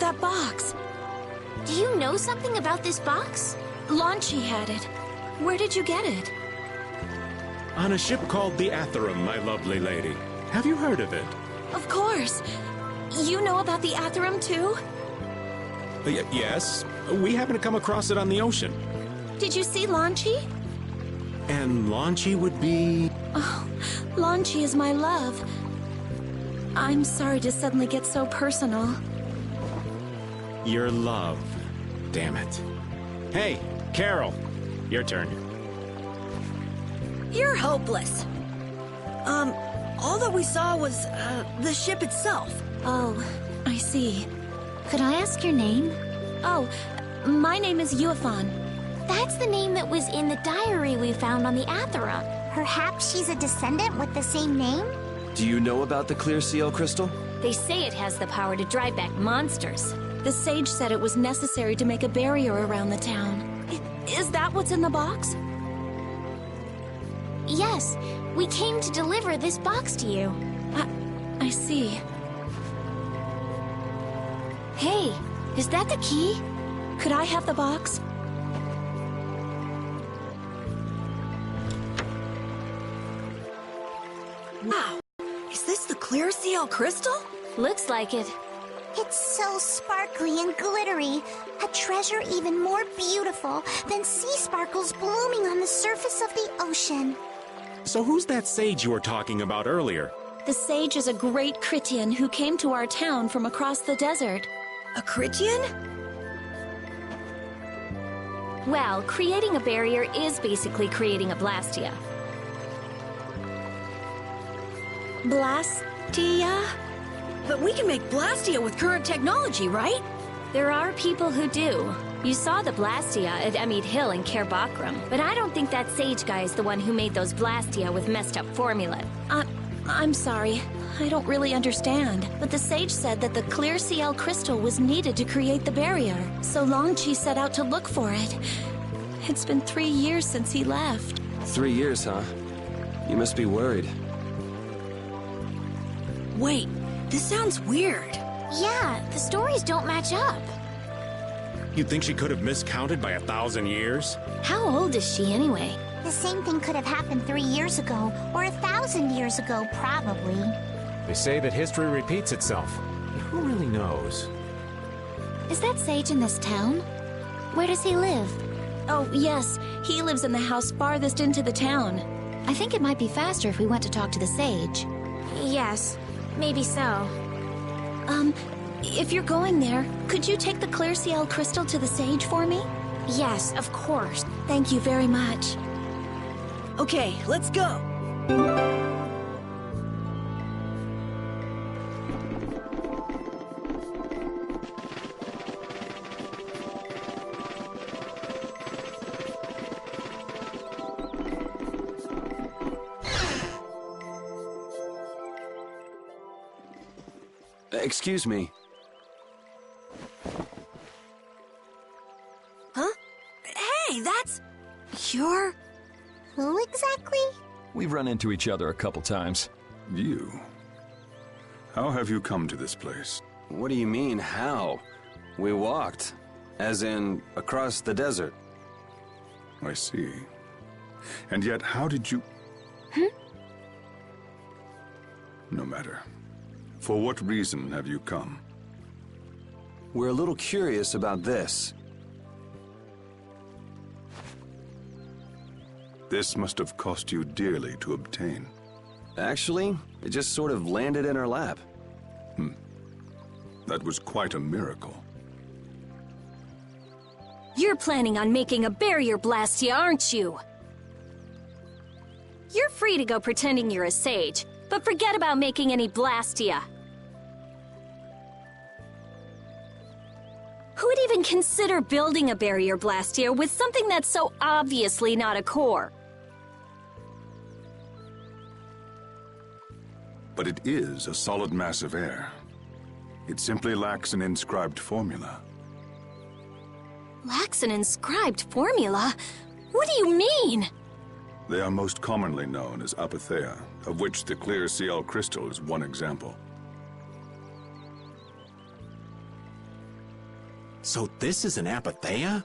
that box. Do you know something about this box? Launchi had it. Where did you get it? On a ship called the Atherum, my lovely lady. Have you heard of it? Of course. You know about the Atherum, too? Yes. We happened to come across it on the ocean. Did you see Launchi? And Launchi would be... Oh, Launchi is my love. I'm sorry to suddenly get so personal. Your love. Damn it. Hey, Carol. Your turn. You're hopeless. All that we saw was, the ship itself. Oh, I see. Could I ask your name? Oh, my name is Yuafan. That's the name that was in the diary we found on the Athera. Perhaps she's a descendant with the same name? Do you know about the clear seal crystal? They say it has the power to drive back monsters. The sage said it was necessary to make a barrier around the town. Is that what's in the box? Yes, we came to deliver this box to you. I see. Hey, is that the key? Could I have the box? Wow. Is this the clear seal crystal? Looks like it. It's so sparkly and glittery. A treasure even more beautiful than sea sparkles blooming on the surface of the ocean. So who's that sage you were talking about earlier? The sage is a great Critian who came to our town from across the desert. A Critian? Well, creating a barrier is basically creating a Blastia. Blastia? But we can make Blastia with current technology, right? There are people who do. You saw the Blastia at Emmead Hill in Cair Bakram, but I don't think that sage guy is the one who made those Blastia with messed up formula. I'm sorry. I don't really understand. But the sage said that the clear CL crystal was needed to create the barrier, so Longchi set out to look for it. It's been 3 years since he left. 3 years, huh? You must be worried. Wait, this sounds weird. Yeah, the stories don't match up. You think she could have miscounted by 1,000 years? How old is she anyway? The same thing could have happened 3 years ago, or 1,000 years ago, probably. They say that history repeats itself. But who really knows? Is that sage in this town? Where does he live? Oh, yes. He lives in the house farthest into the town. I think it might be faster if we went to talk to the sage. Yes, maybe so. If you're going there, could you take the clear CL crystal to the sage for me? Yes, of course. Thank you very much. Okay, let's go. Excuse me. Huh? Hey, that's... You're... Who exactly? We've run into each other a couple times. You? How have you come to this place? What do you mean, how? We walked. As in, across the desert. I see. And yet, how did you... No matter. For what reason have you come? We're a little curious about this. This must have cost you dearly to obtain. Actually, it just sort of landed in our lap. That was quite a miracle. You're planning on making a barrier Blastia, aren't you? You're free to go pretending you're a sage, but forget about making any Blastia. Who'd even consider building a barrier Blastia with something that's so obviously not a core? But it is a solid mass of air. It simply lacks an inscribed formula. Lacks an inscribed formula? What do you mean? They are most commonly known as apatheia, of which the clear CL crystal is one example. So this is an apatheia?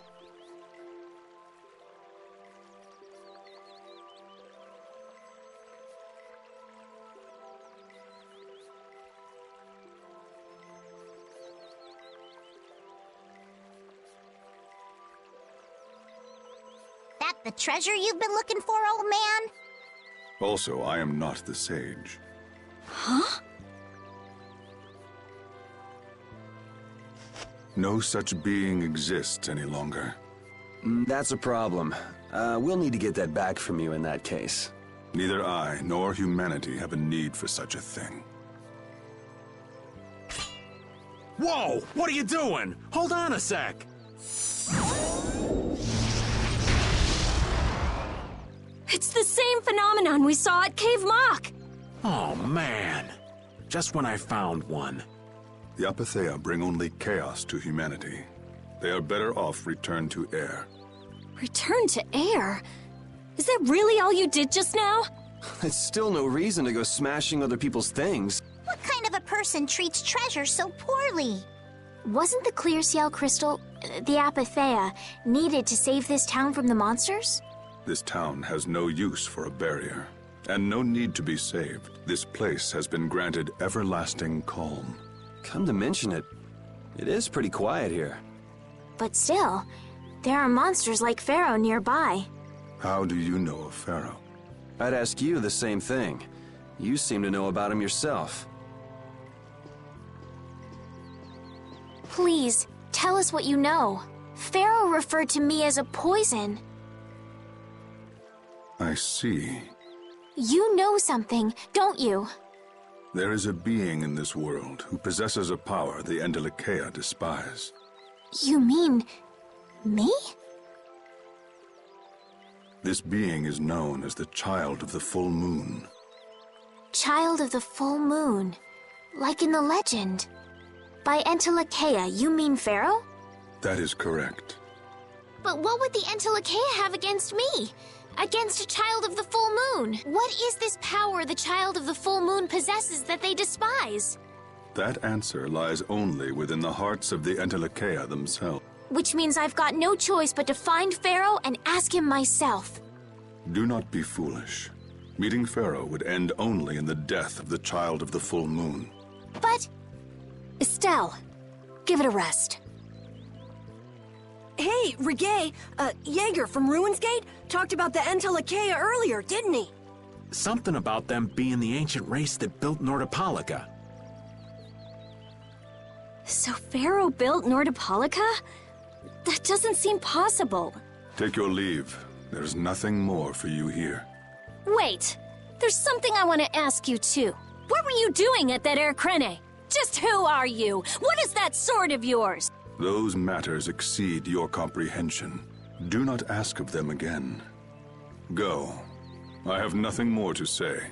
That the treasure you've been looking for, old man? Also, I am not the sage. Huh? No such being exists any longer. That's a problem. We'll need to get that back from you in that case. Neither I nor humanity have a need for such a thing. Whoa! What are you doing? Hold on a sec! It's the same phenomenon we saw at Cave Mock! Oh, man. Just when I found one. The apatheia bring only chaos to humanity. They are better off returned to air. Return to air? Is that really all you did just now? It's still no reason to go smashing other people's things. What kind of a person treats treasure so poorly? Wasn't the clear CL crystal, the apatheia, needed to save this town from the monsters? This town has no use for a barrier, and no need to be saved. This place has been granted everlasting calm. Come to mention it, it is pretty quiet here. But still, there are monsters like Pharaoh nearby. How do you know of Pharaoh? I'd ask you the same thing. You seem to know about him yourself. Please, tell us what you know. Pharaoh referred to me as a poison. I see. You know something, don't you? There is a being in this world who possesses a power the Entelikeia despise. You mean... me? This being is known as the Child of the Full Moon. Child of the Full Moon. Like in the legend. By Entelikeia, you mean Pharaoh? That is correct. But what would the Entelikeia have against me? Against a Child of the Full Moon? What is this power the Child of the Full Moon possesses that they despise? That answer lies only within the hearts of the Entelikeia themselves. Which means I've got no choice but to find Pharaoh and ask him myself. Do not be foolish. Meeting Pharaoh would end only in the death of the Child of the Full Moon. But... Estelle, give it a rest. Hey, Regay, Jaeger from Ruins Gate talked about the Entelikeia earlier, didn't he? Something about them being the ancient race that built Nordopolica. So Pharaoh built Nordopolica? That doesn't seem possible. Take your leave. There's nothing more for you here. Wait, there's something I want to ask you too. What were you doing at that Air Krene? Just who are you? What is that sword of yours? Those matters exceed your comprehension. Do not ask of them again. Go. I have nothing more to say.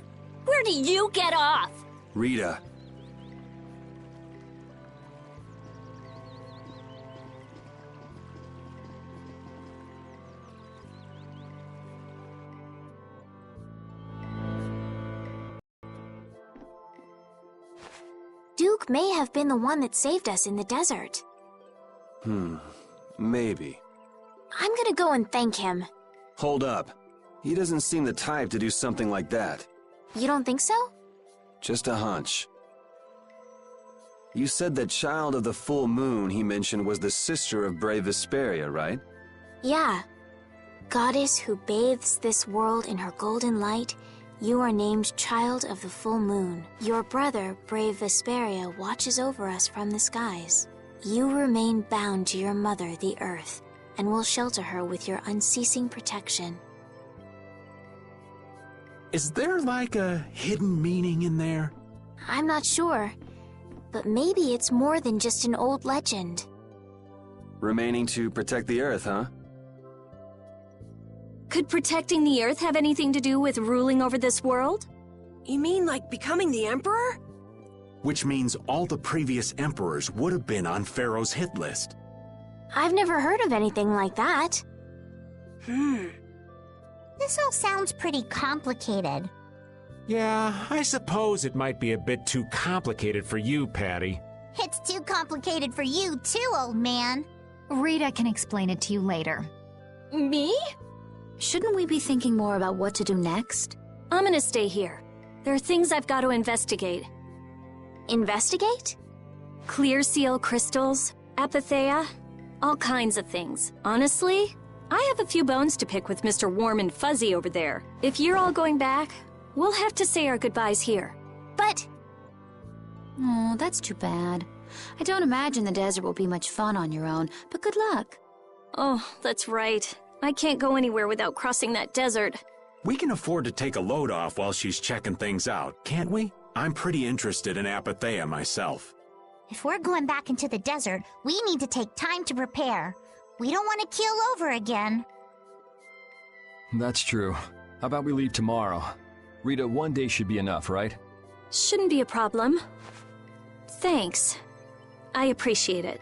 Where do you get off? Rita. Duke may have been the one that saved us in the desert. Maybe. I'm gonna go and thank him. Hold up. He doesn't seem the type to do something like that. You don't think so? Just a hunch. You said that Child of the Full Moon he mentioned was the sister of brave Vesperia, right? Yeah. Goddess who bathes this world in her golden light, you are named Child of the Full Moon. Your brother, brave Vesperia, watches over us from the skies. You remain bound to your mother, the Earth, and will shelter her with your unceasing protection. Is there like a hidden meaning in there? I'm not sure, but maybe it's more than just an old legend. Remaining to protect the Earth, huh? Could protecting the Earth have anything to do with ruling over this world? You mean like becoming the Emperor? Which means all the previous emperors would have been on Pharaoh's hit list. I've never heard of anything like that. This all sounds pretty complicated. Yeah, I suppose it might be a bit too complicated for you, Patty. It's too complicated for you too, old man. Rita can explain it to you later. Me? Shouldn't we be thinking more about what to do next? I'm gonna stay here. There are things I've got to investigate. Investigate? Clear seal crystals, apatheia, all kinds of things. Honestly, I have a few bones to pick with Mr. Warm and Fuzzy over there. If you're all going back, we'll have to say our goodbyes here. But... Oh, that's too bad. I don't imagine the desert will be much fun on your own, but good luck. Oh, that's right. I can't go anywhere without crossing that desert. We can afford to take a load off while she's checking things out, can't we? I'm pretty interested in apatheia myself. If we're going back into the desert, we need to take time to prepare. We don't want to keel over again. That's true. How about we leave tomorrow? Rita, one day should be enough, right? Shouldn't be a problem. Thanks. I appreciate it.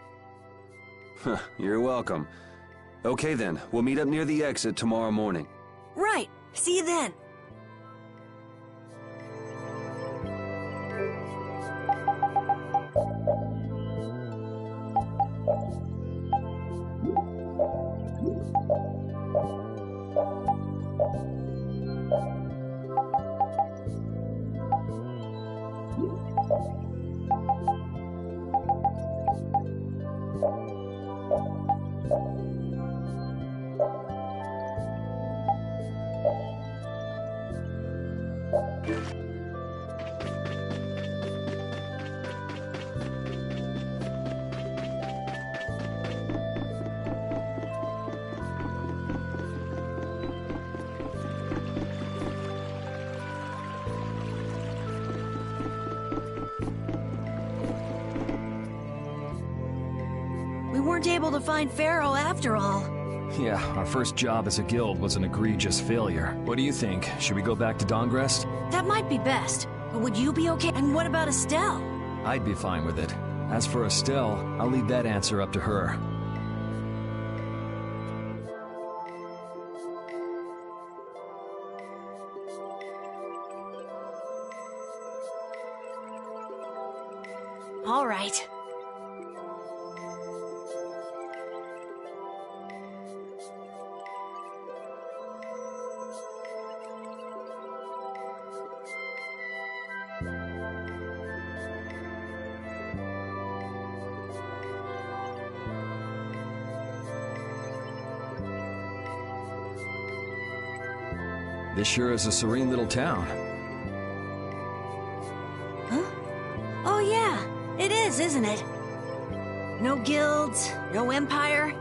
You're welcome. Okay then, we'll meet up near the exit tomorrow morning. Right. See you then. We weren't able to find Pharaoh after all. Yeah, our first job as a guild was an egregious failure. What do you think? Should we go back to Dongrest? That might be best. But would you be okay? And what about Estelle? I'd be fine with it. As for Estelle, I'll leave that answer up to her. All right. This sure is a serene little town. Huh? Oh yeah, it is, isn't it? No guilds, no empire.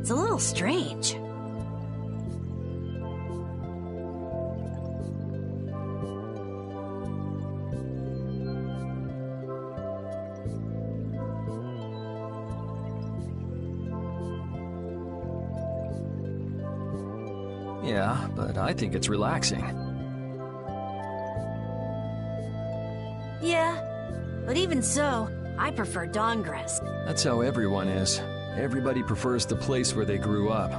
It's a little strange. Yeah, but I think it's relaxing. Yeah, but even so, I prefer Dongrest. That's how everyone is. Everybody prefers the place where they grew up.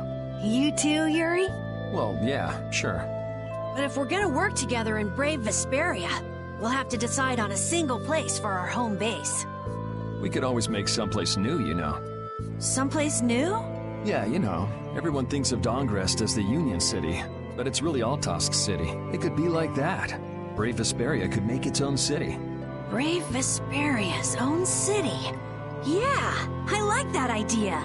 You too, Yuri? Well, yeah, sure. But if we're gonna work together in brave Vesperia, we'll have to decide on a single place for our home base. We could always make someplace new, you know. Someplace new? Yeah, you know, everyone thinks of Dongrest as the Union City, but it's really Altosk City. It could be like that. Brave Vesperia could make its own city. Brave Vesperia's own city. Yeah, I like that idea.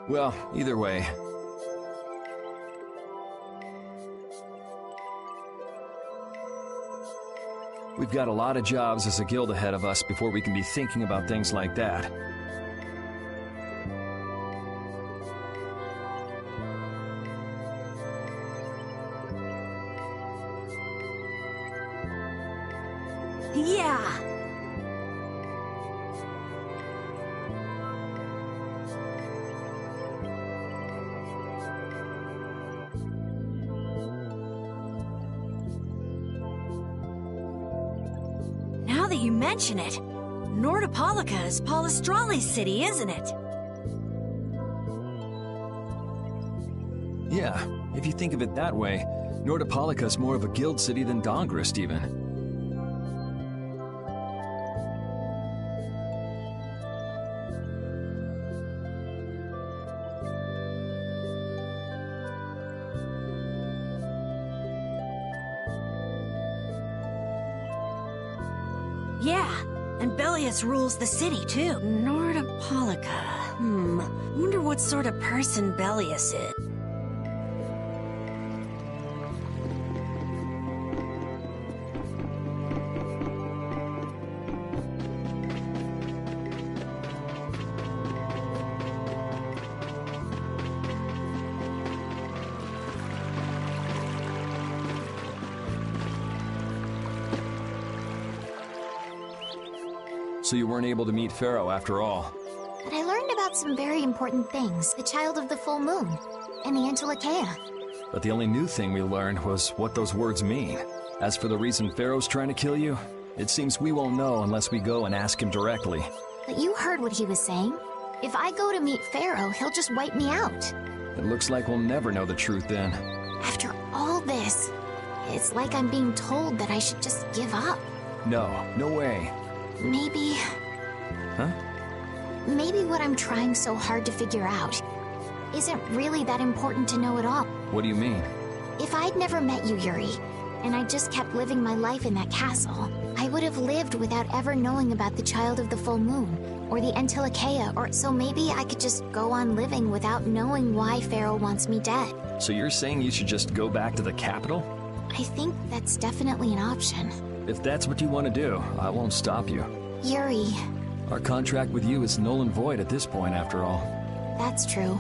Well, either way. We've got a lot of jobs as a guild ahead of us before we can be thinking about things like that. Yeah. Now that you mention it, Nordopolica is Palestrale's city, isn't it? Yeah, if you think of it that way, Nordopolica's more of a guild city than Dongrist even. Yeah, and Bellius rules the city, too. Nordopolica. Wonder what sort of person Bellius is. So you weren't able to meet Pharaoh after all. But I learned about some very important things. The child of the full moon, and the Antilocheia. But the only new thing we learned was what those words mean. As for the reason Pharaoh's trying to kill you, it seems we won't know unless we go and ask him directly. But you heard what he was saying. If I go to meet Pharaoh, he'll just wipe me out. It looks like we'll never know the truth then. After all this, it's like I'm being told that I should just give up. No, no way. Maybe... Huh? Maybe what I'm trying so hard to figure out isn't really that important to know at all. What do you mean? If I'd never met you, Yuri, and I just kept living my life in that castle, I would have lived without ever knowing about the child of the full moon, or the Antilocheia, or so maybe I could just go on living without knowing why Pharaoh wants me dead. So you're saying you should just go back to the capital? I think that's definitely an option. If that's what you want to do, I won't stop you. Yuri. Our contract with you is null and void at this point, after all. That's true.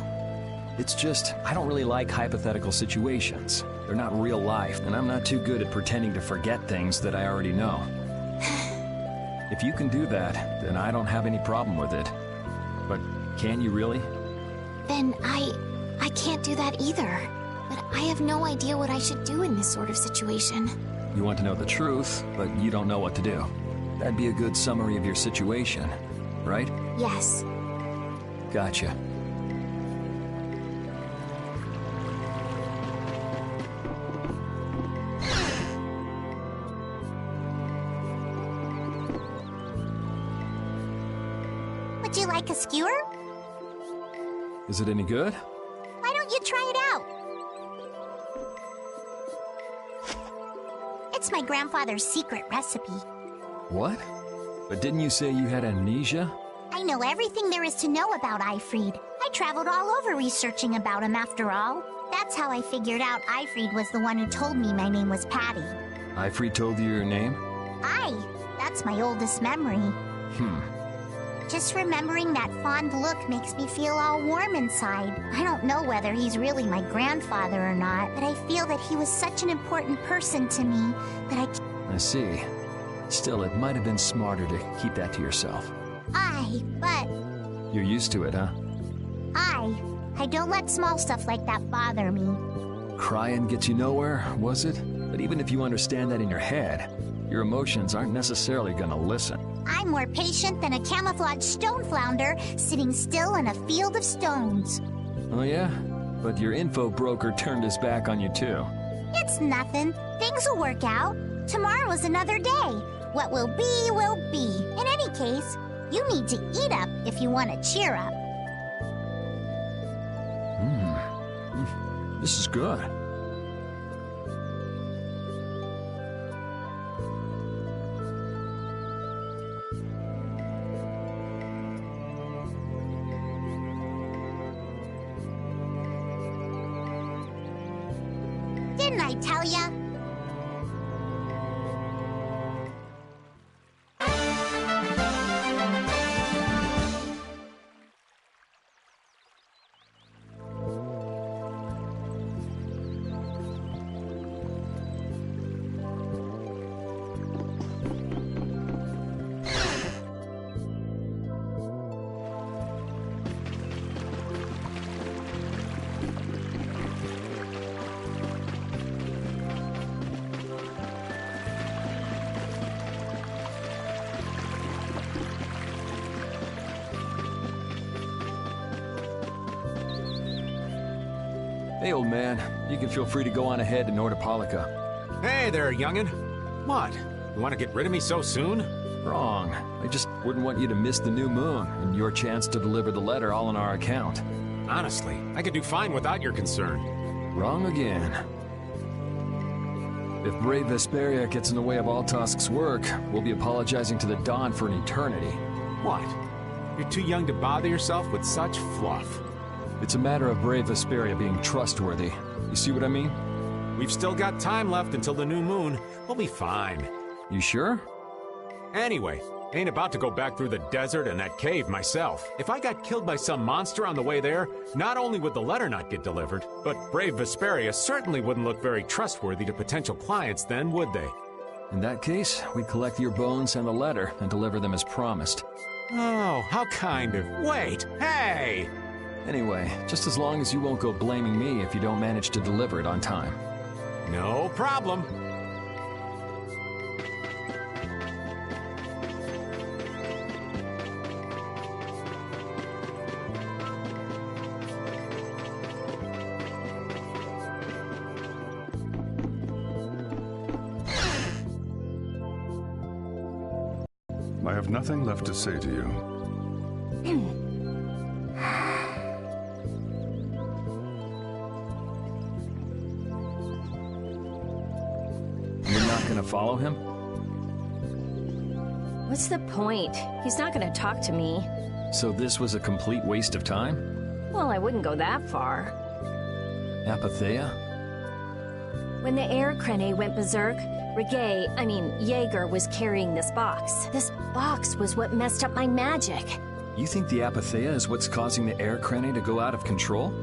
It's just, I don't really like hypothetical situations. They're not real life, and I'm not too good at pretending to forget things that I already know. If you can do that, then I don't have any problem with it. But can you really? Then I can't do that either. But I have no idea what I should do in this sort of situation. You want to know the truth, but you don't know what to do. That'd be a good summary of your situation, right? Yes. Gotcha. Would you like a skewer? Is it any good? Why don't you try it out? It's my grandfather's secret recipe. What? But didn't you say you had amnesia? I know everything there is to know about Eifried. I traveled all over researching about him after all. That's how I figured out Eifried was the one who told me my name was Patty. Eifried told you your name? Aye, that's my oldest memory. Just remembering that fond look makes me feel all warm inside. I don't know whether he's really my grandfather or not, but I feel that he was such an important person to me that I see. Still, it might have been smarter to keep that to yourself. Aye, but... You're used to it, huh? Aye. I don't let small stuff like that bother me. Crying gets you nowhere, was it? But even if you understand that in your head, your emotions aren't necessarily gonna listen. I'm more patient than a camouflaged stone flounder sitting still in a field of stones. Oh yeah? But your info broker turned his back on you too. It's nothing. Things will work out. Tomorrow's another day. What will be, will be. In any case, you need to eat up if you want to cheer up. This is good. Didn't I tell ya? Hey, old man. You can feel free to go on ahead to Nordopolica. Hey there, youngin'. What? You want to get rid of me so soon? Wrong. I just wouldn't want you to miss the new moon and your chance to deliver the letter all on our account. Honestly, I could do fine without your concern. Wrong again. If brave Vesperia gets in the way of Altosk's work, we'll be apologizing to the Dawn for an eternity. What? You're too young to bother yourself with such fluff. It's a matter of brave Vesperia being trustworthy. You see what I mean? We've still got time left until the new moon. We'll be fine. You sure? Anyway, ain't about to go back through the desert and that cave myself. If I got killed by some monster on the way there, not only would the letter not get delivered, but brave Vesperia certainly wouldn't look very trustworthy to potential clients then, would they? In that case, we'd collect your bones and the letter and deliver them as promised. Oh, how kind of... Wait! Hey! Anyway, just as long as you won't go blaming me if you don't manage to deliver it on time. No problem. I have nothing left to say to you. You're not gonna follow him? What's the point? He's not gonna talk to me. So this was a complete waste of time? Well, I wouldn't go that far. Apatheia? When the air crane went berserk, Jaeger was carrying this box. This box was what messed up my magic. You think the Apatheia is what's causing the air crane to go out of control?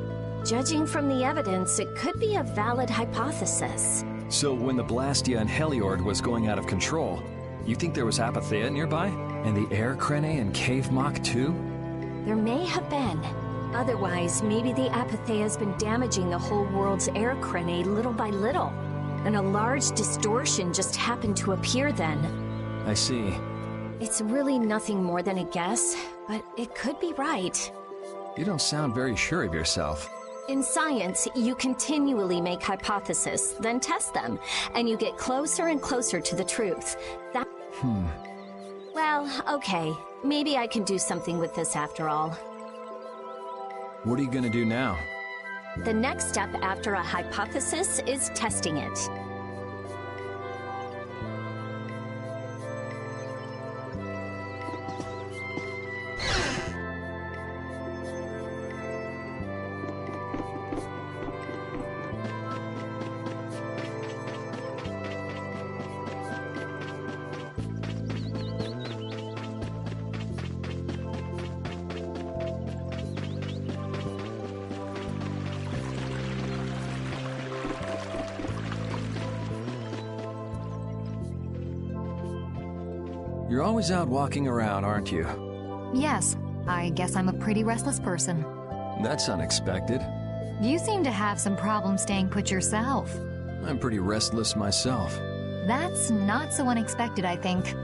Judging from the evidence, it could be a valid hypothesis. So when the Blastia and Heliord was going out of control, you think there was Apatheia nearby? And the air crane and Cave Mock too? There may have been. Otherwise, maybe the Apatheia's been damaging the whole world's air crane little by little. And a large distortion just happened to appear then. I see. It's really nothing more than a guess, but it could be right. You don't sound very sure of yourself. In science, you continually make hypotheses, then test them, and you get closer and closer to the truth. Well, okay. Maybe I can do something with this after all. What are you gonna do now? The next step after a hypothesis is testing it. You're always out walking around, aren't you? Yes, I guess I'm a pretty restless person. That's unexpected. You seem to have some problems staying put yourself. I'm pretty restless myself. That's not so unexpected, I think.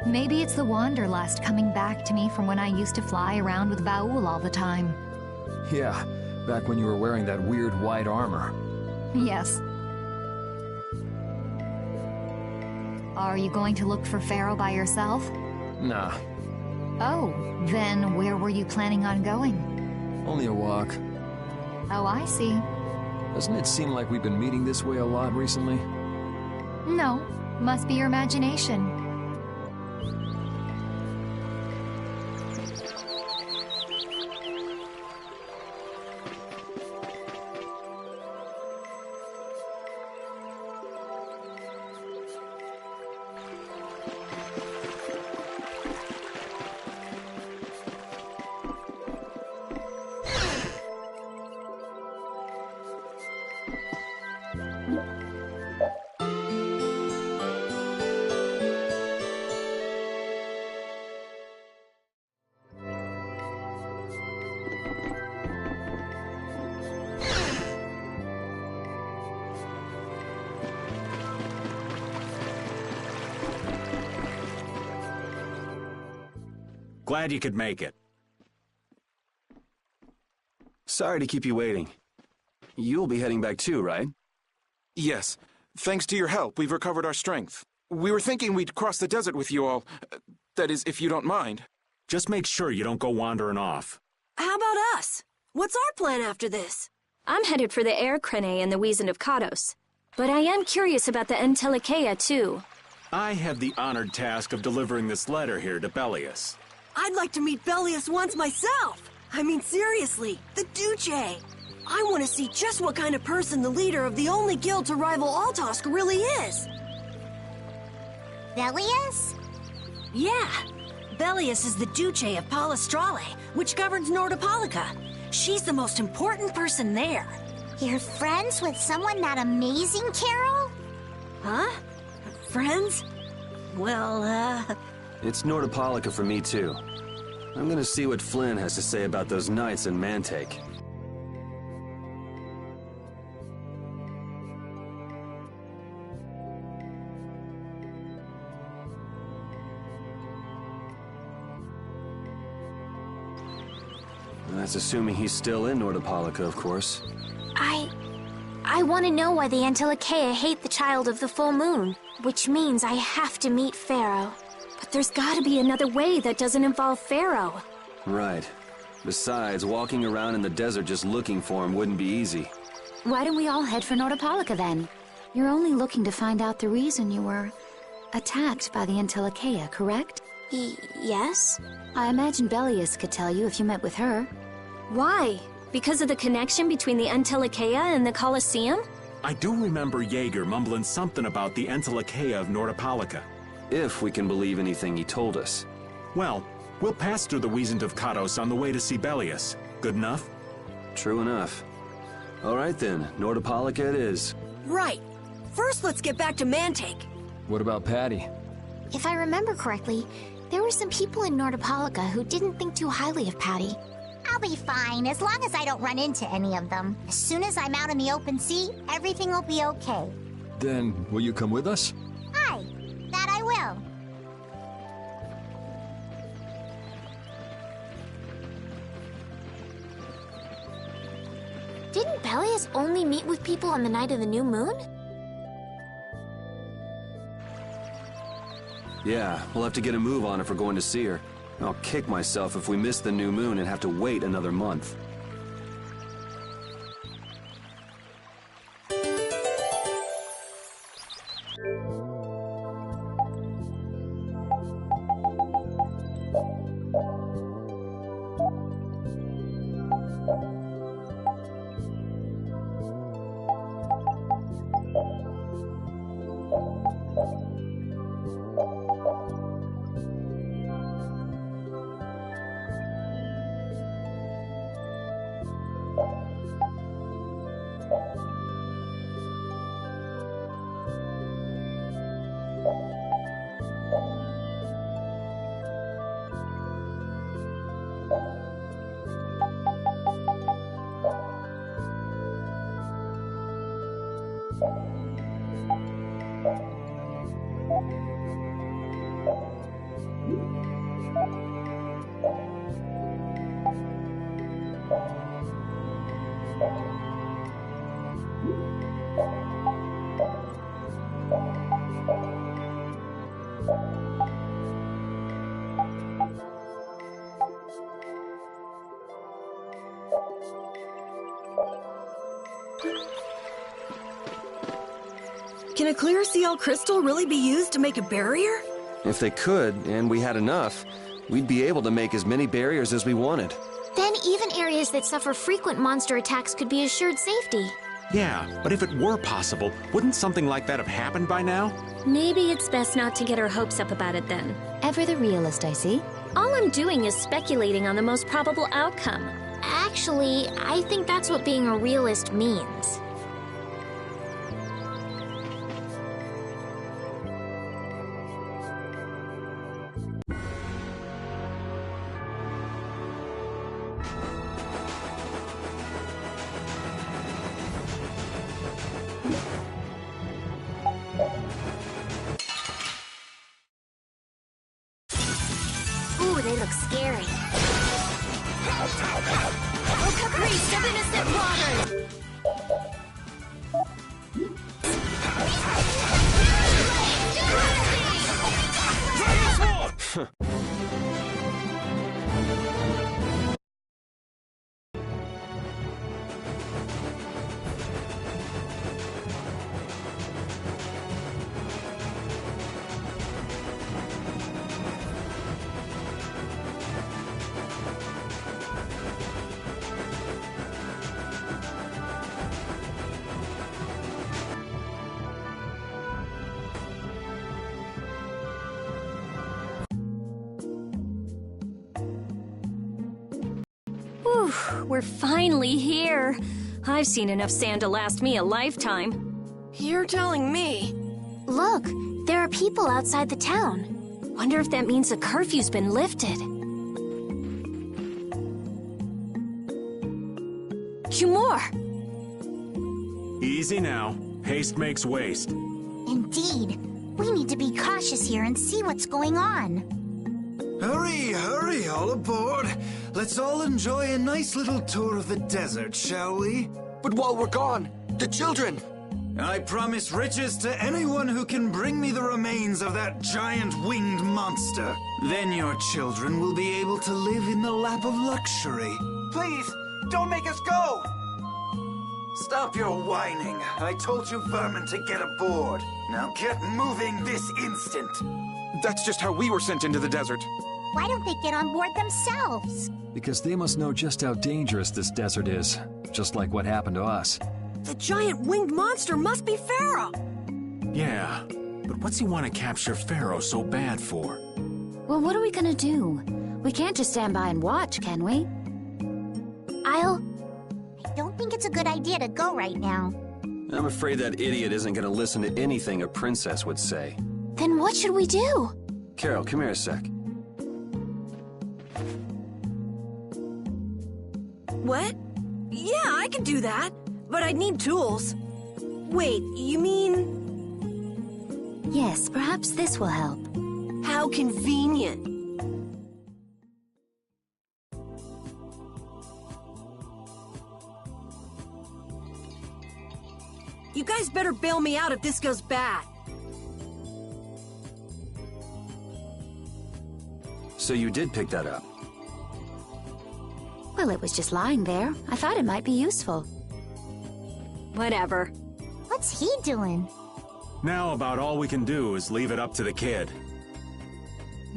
Maybe it's the wanderlust coming back to me from when I used to fly around with Vaul all the time. Yeah, back when you were wearing that weird white armor. Yes. Are you going to look for Pharaoh by yourself? Nah. Oh, then where were you planning on going? Only a walk. Oh, I see. Doesn't it seem like we've been meeting this way a lot recently? No, must be your imagination. Glad you could make it. Sorry to keep you waiting. You'll be heading back too, right? Yes. Thanks to your help, we've recovered our strength. We were thinking we'd cross the desert with you all. That is, if you don't mind. Just make sure you don't go wandering off. How about us? What's our plan after this? I'm headed for the Air Crane and the Wizened of Kados. But I am curious about the Entelikeia, too. I have the honored task of delivering this letter here to Belius. I'd like to meet Belius once myself. I mean, seriously, the Duce. I want to see just what kind of person the leader of the only guild to rival Altosk really is. Belius? Yeah. Belius is the Duce of Palestrale, which governs Nordopolica. She's the most important person there. You're friends with someone that amazing, Carol? Huh? Friends? Well, It's Nordopolica for me, too. I'm gonna see what Flynn has to say about those knights in Mantake. That's assuming he's still in Nordopolica, of course. I want to know why the Entelikeia hate the child of the full moon, which means I have to meet Pharaoh. But there's gotta be another way that doesn't involve Pharaoh. Right. Besides, walking around in the desert just looking for him wouldn't be easy. Why don't we all head for Nordopolica then? You're only looking to find out the reason you were attacked by the Entelikeia, correct? Yes? I imagine Belius could tell you if you met with her. Why? Because of the connection between the Entelikeia and the Colosseum? I do remember Jaeger mumbling something about the Entelikeia of Nordopolica. If we can believe anything he told us. Well, we'll pass through the Wizened of Kados on the way to see Belius. Good enough? True enough. All right then, Nordopolica it is. right. First, let's get back to Mantake. What about Patty? If I remember correctly, there were some people in Nordopolica who didn't think too highly of Patty. I'll be fine, as long as I don't run into any of them. As soon as I'm out in the open sea, everything will be okay. Then, will you come with us? Aye, that I will. Didn't Belius only meet with people on the night of the new moon? Yeah, we'll have to get a move on if we're going to see her. I'll kick myself if we miss the new moon and have to wait another month. Can a clear CL crystal really be used to make a barrier? If they could, and we had enough, we'd be able to make as many barriers as we wanted. Then even areas that suffer frequent monster attacks could be assured safety. Yeah, but if it were possible, wouldn't something like that have happened by now? Maybe it's best not to get our hopes up about it then. Ever the realist, I see. All I'm doing is speculating on the most probable outcome. Actually, I think that's what being a realist means. Ooh, they look scary. Priest of innocent waters! Whew, we're finally here. I've seen enough sand to last me a lifetime. You're telling me. Look, there are people outside the town. Wonder if that means the curfew's been lifted. Cumore! Easy now. Haste makes waste. Indeed. We need to be cautious here and see what's going on. Hurry, hurry, all aboard. Let's all enjoy a nice little tour of the desert, shall we? But while we're gone, the children! I promise riches to anyone who can bring me the remains of that giant winged monster. Then your children will be able to live in the lap of luxury. Please, don't make us go! Stop your whining. I told you vermin to get aboard. Now get moving this instant. That's just how we were sent into the desert. Why don't they get on board themselves? Because they must know just how dangerous this desert is, just like what happened to us. The giant winged monster must be Pharaoh! Yeah, but what's he want to capture Pharaoh so bad for? Well, what are we gonna do? We can't just stand by and watch, can we? I don't think it's a good idea to go right now. I'm afraid that idiot isn't going to listen to anything a princess would say. Then what should we do? Carol, come here a sec. What? Yeah, I could do that, but I'd need tools. Wait, you mean... Yes, perhaps this will help. How convenient. You guys better bail me out if this goes bad. So you did pick that up? Well, it was just lying there. I thought it might be useful. Whatever. What's he doing? Now about all we can do is leave it up to the kid.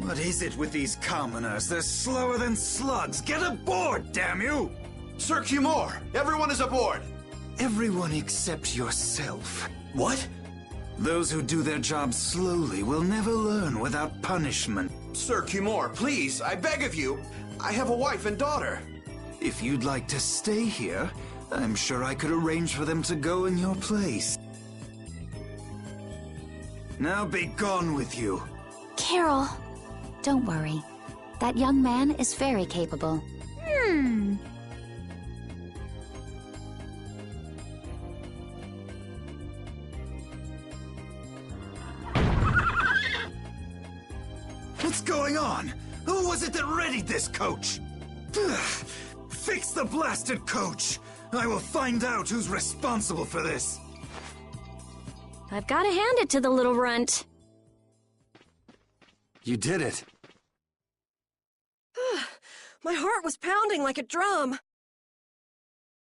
What is it with these commoners? They're slower than slugs. Get aboard, damn you! Sir Cumore, everyone is aboard! Everyone except yourself. What? Those who do their jobs slowly will never learn without punishment. Sir Cumore, please, I beg of you. I have a wife and daughter. If you'd like to stay here, I'm sure I could arrange for them to go in your place. Now be gone with you. Carol. Don't worry. That young man is very capable. What's going on? Who was it that readied this coach? Fix the blasted coach! I will find out who's responsible for this. I've got to hand it to the little runt. You did it. My heart was pounding like a drum.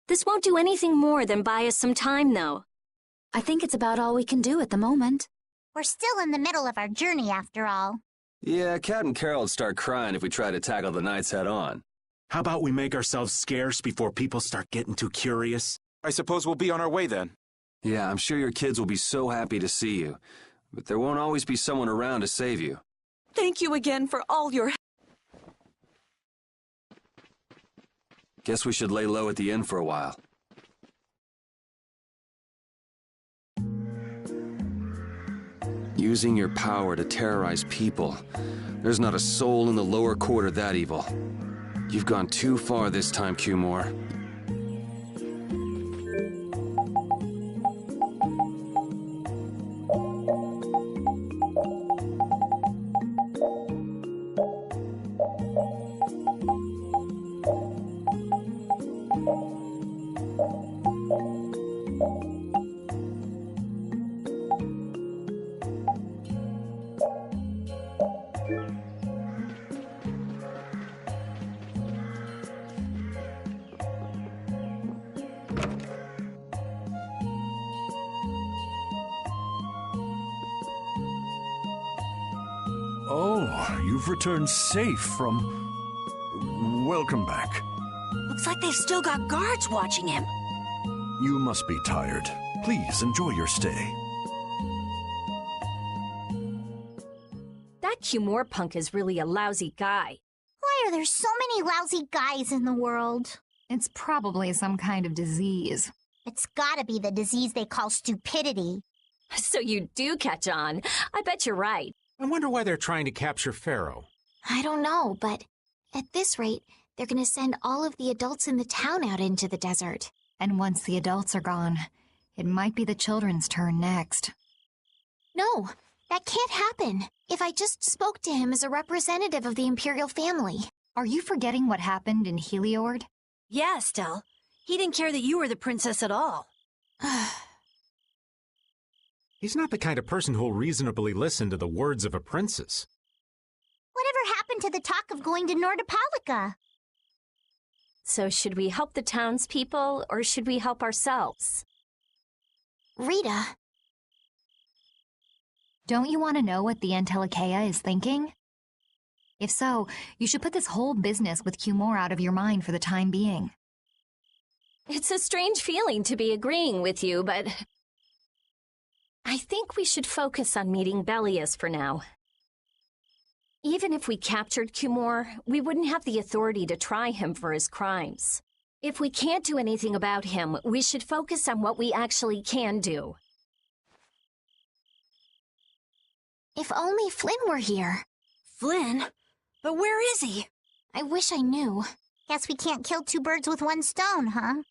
This won't do anything more than buy us some time, though. I think it's about all we can do at the moment. We're still in the middle of our journey, after all. Yeah, Cat and Carol would start crying if we tried to tackle the knights head on. How about we make ourselves scarce before people start getting too curious? I suppose we'll be on our way then. Yeah, I'm sure your kids will be so happy to see you. But there won't always be someone around to save you. Thank you again for all your help. Guess we should lay low at the inn for a while. Using your power to terrorize people. There's not a soul in the lower quarter that evil. You've gone too far this time, Cumore. you've returned safe from... Welcome back. Looks like they've still got guards watching him. You must be tired. Please enjoy your stay. That Cumore punk is really a lousy guy. Why are there so many lousy guys in the world? It's probably some kind of disease. It's gotta be the disease they call stupidity. So you do catch on. I bet you're right. I wonder why they're trying to capture Pharaoh. I don't know, but at this rate, they're gonna send all of the adults in the town out into the desert. And once the adults are gone, it might be the children's turn next. No, that can't happen. If I just spoke to him as a representative of the Imperial family. Are you forgetting what happened in Heliord? Yeah, Estelle. He didn't care that you were the princess at all. He's not the kind of person who'll reasonably listen to the words of a princess. Whatever happened to the talk of going to Nordopolica? So should we help the townspeople, or should we help ourselves? Rita. Don't you want to know what the Entelikeia is thinking? If so, you should put this whole business with Cumore out of your mind for the time being. It's a strange feeling to be agreeing with you, but... I think we should focus on meeting Belias for now. Even if we captured Cumore, we wouldn't have the authority to try him for his crimes. If we can't do anything about him, we should focus on what we actually can do. If only Flynn were here. Flynn? But where is he? I wish I knew. Guess we can't kill two birds with one stone, huh?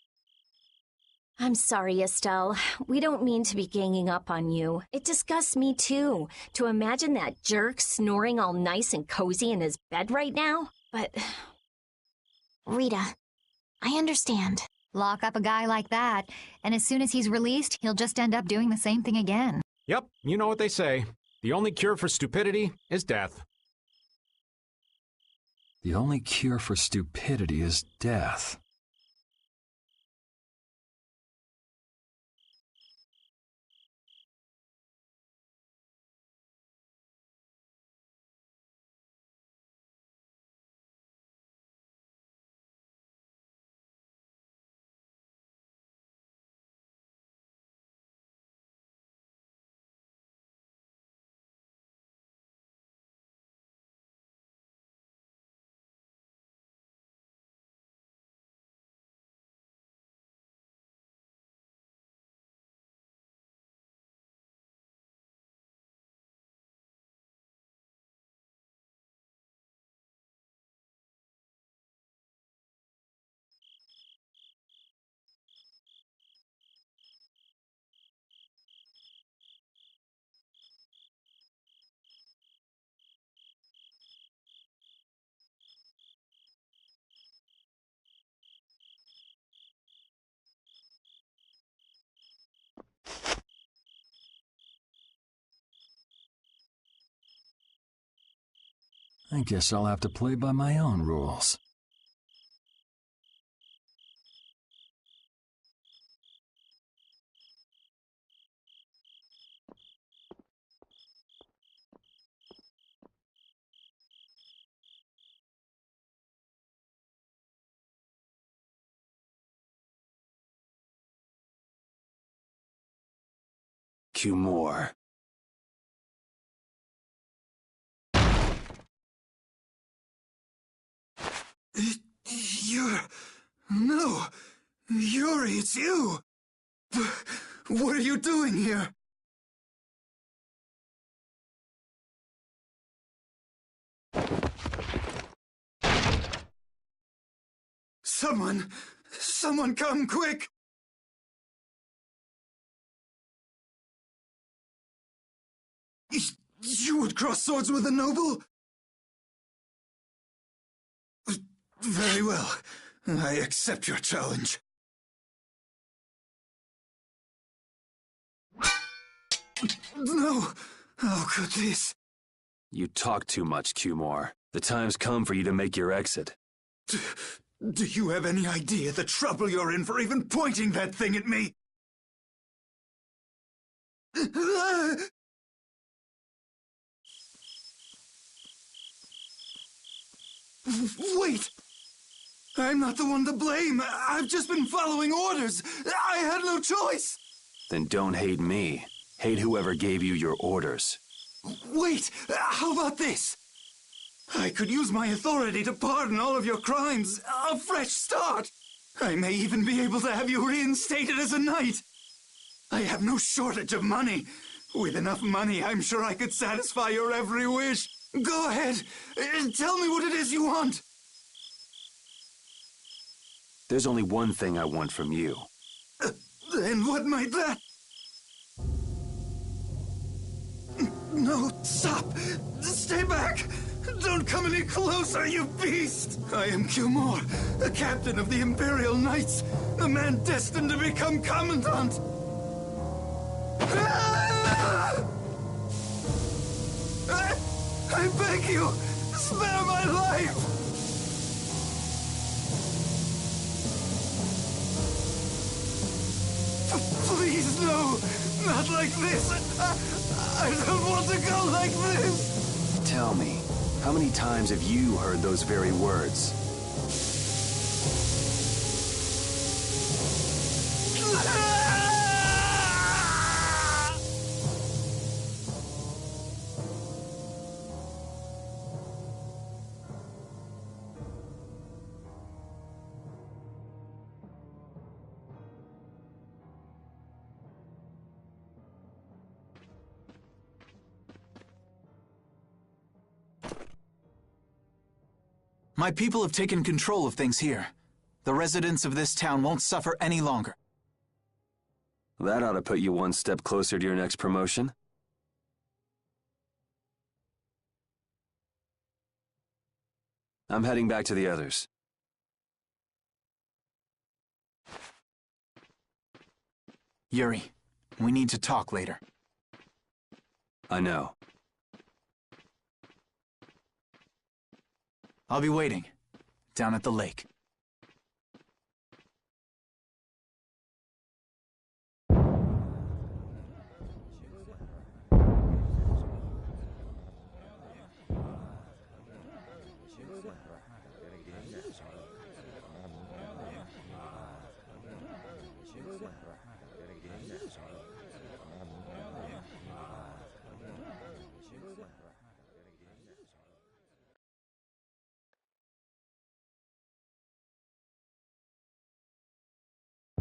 I'm sorry, Estelle. We don't mean to be ganging up on you. It disgusts me, too, to imagine that jerk snoring all nice and cozy in his bed right now. But... Rita, I understand. Lock up a guy like that, and as soon as he's released, he'll just end up doing the same thing again. Yep, you know what they say. The only cure for stupidity is death. The only cure for stupidity is death. I guess I'll have to play by my own rules. Cumore. No! Yuri, it's you! What are you doing here? Someone come quick! You would cross swords with a noble? Very well. I accept your challenge. No! How could this? You talk too much, Cumore. The time's come for you to make your exit. Do you have any idea the trouble you're in for even pointing that thing at me? Wait! I'm not the one to blame. I've just been following orders. I had no choice. Then don't hate me. Hate whoever gave you your orders. Wait! How about this? I could use my authority to pardon all of your crimes. A fresh start. I may even be able to have you reinstated as a knight. I have no shortage of money. With enough money, I'm sure I could satisfy your every wish. Go ahead. Tell me what it is you want. There's only one thing I want from you. Then what might that... No, stop! Stay back! Don't come any closer, you beast! I am Cumor, the captain of the Imperial Knights, the man destined to become Commandant! I beg you, spare my life! Please, no! Not like this! I don't want to go like this! Tell me, how many times have you heard those very words? My people have taken control of things here. The residents of this town won't suffer any longer. That ought to put you one step closer to your next promotion. I'm heading back to the others. Yuri, we need to talk later. I know. I'll be waiting, down at the lake.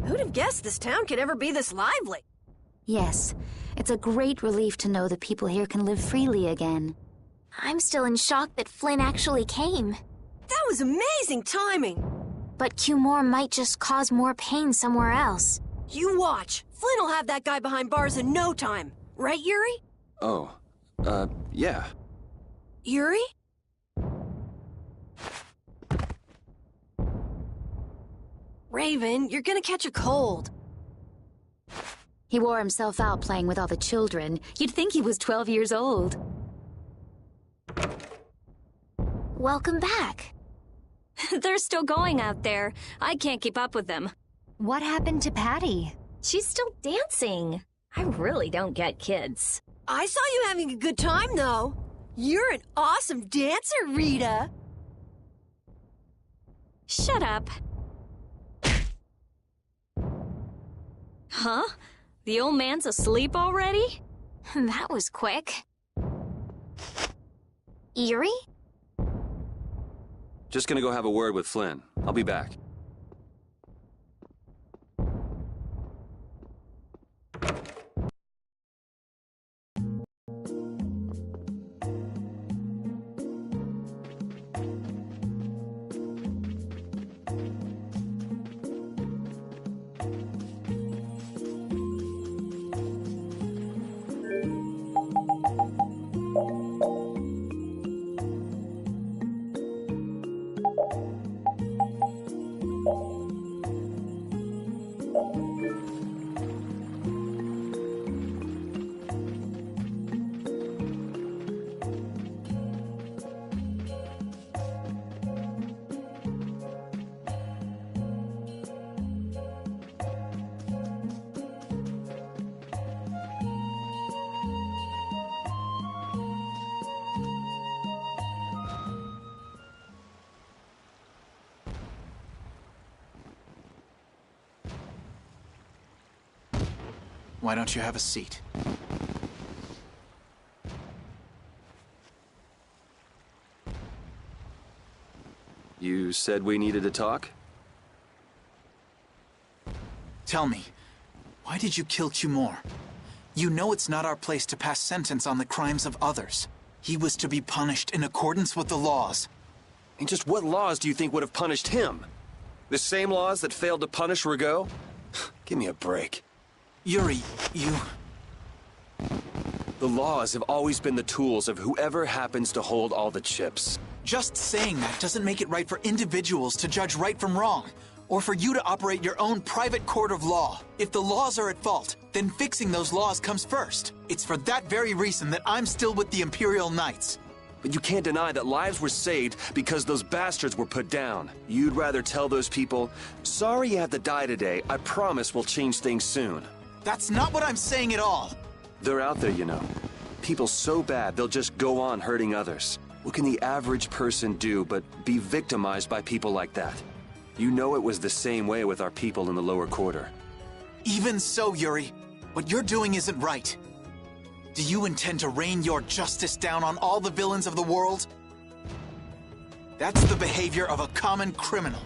Who'd have guessed this town could ever be this lively? Yes, it's a great relief to know the people here can live freely again. I'm still in shock that Flynn actually came. That was amazing timing! But Cumor might just cause more pain somewhere else. You watch. Flynn will have that guy behind bars in no time. Right, Yuri? Oh, yeah. Yuri? Raven, you're gonna catch a cold. He wore himself out playing with all the children. You'd think he was 12 years old. Welcome back. They're still going out there. I can't keep up with them. What happened to Patty? She's still dancing. I really don't get kids. I saw you having a good time, though. You're an awesome dancer, Rita. Shut up. Huh? The old man's asleep already? That was quick. Yuri? Just gonna go have a word with Flynn. I'll be back. Why don't you have a seat? You said we needed to talk? Tell me, why did you kill Cumore? You know it's not our place to pass sentence on the crimes of others. He was to be punished in accordance with the laws. And just what laws do you think would have punished him? The same laws that failed to punish Rigaud? Give me a break. Yuri, you... The laws have always been the tools of whoever happens to hold all the chips. Just saying that doesn't make it right for individuals to judge right from wrong, or for you to operate your own private court of law. If the laws are at fault, then fixing those laws comes first. It's for that very reason that I'm still with the Imperial Knights. But you can't deny that lives were saved because those bastards were put down. You'd rather tell those people, sorry you have to die today, I promise we'll change things soon. That's not what I'm saying at all. They're out there, you know. People so bad they'll just go on hurting others. What can the average person do but be victimized by people like that? You know it was the same way with our people in the lower quarter. Even so, Yuri, what you're doing isn't right. Do you intend to rain your justice down on all the villains of the world? That's the behavior of a common criminal.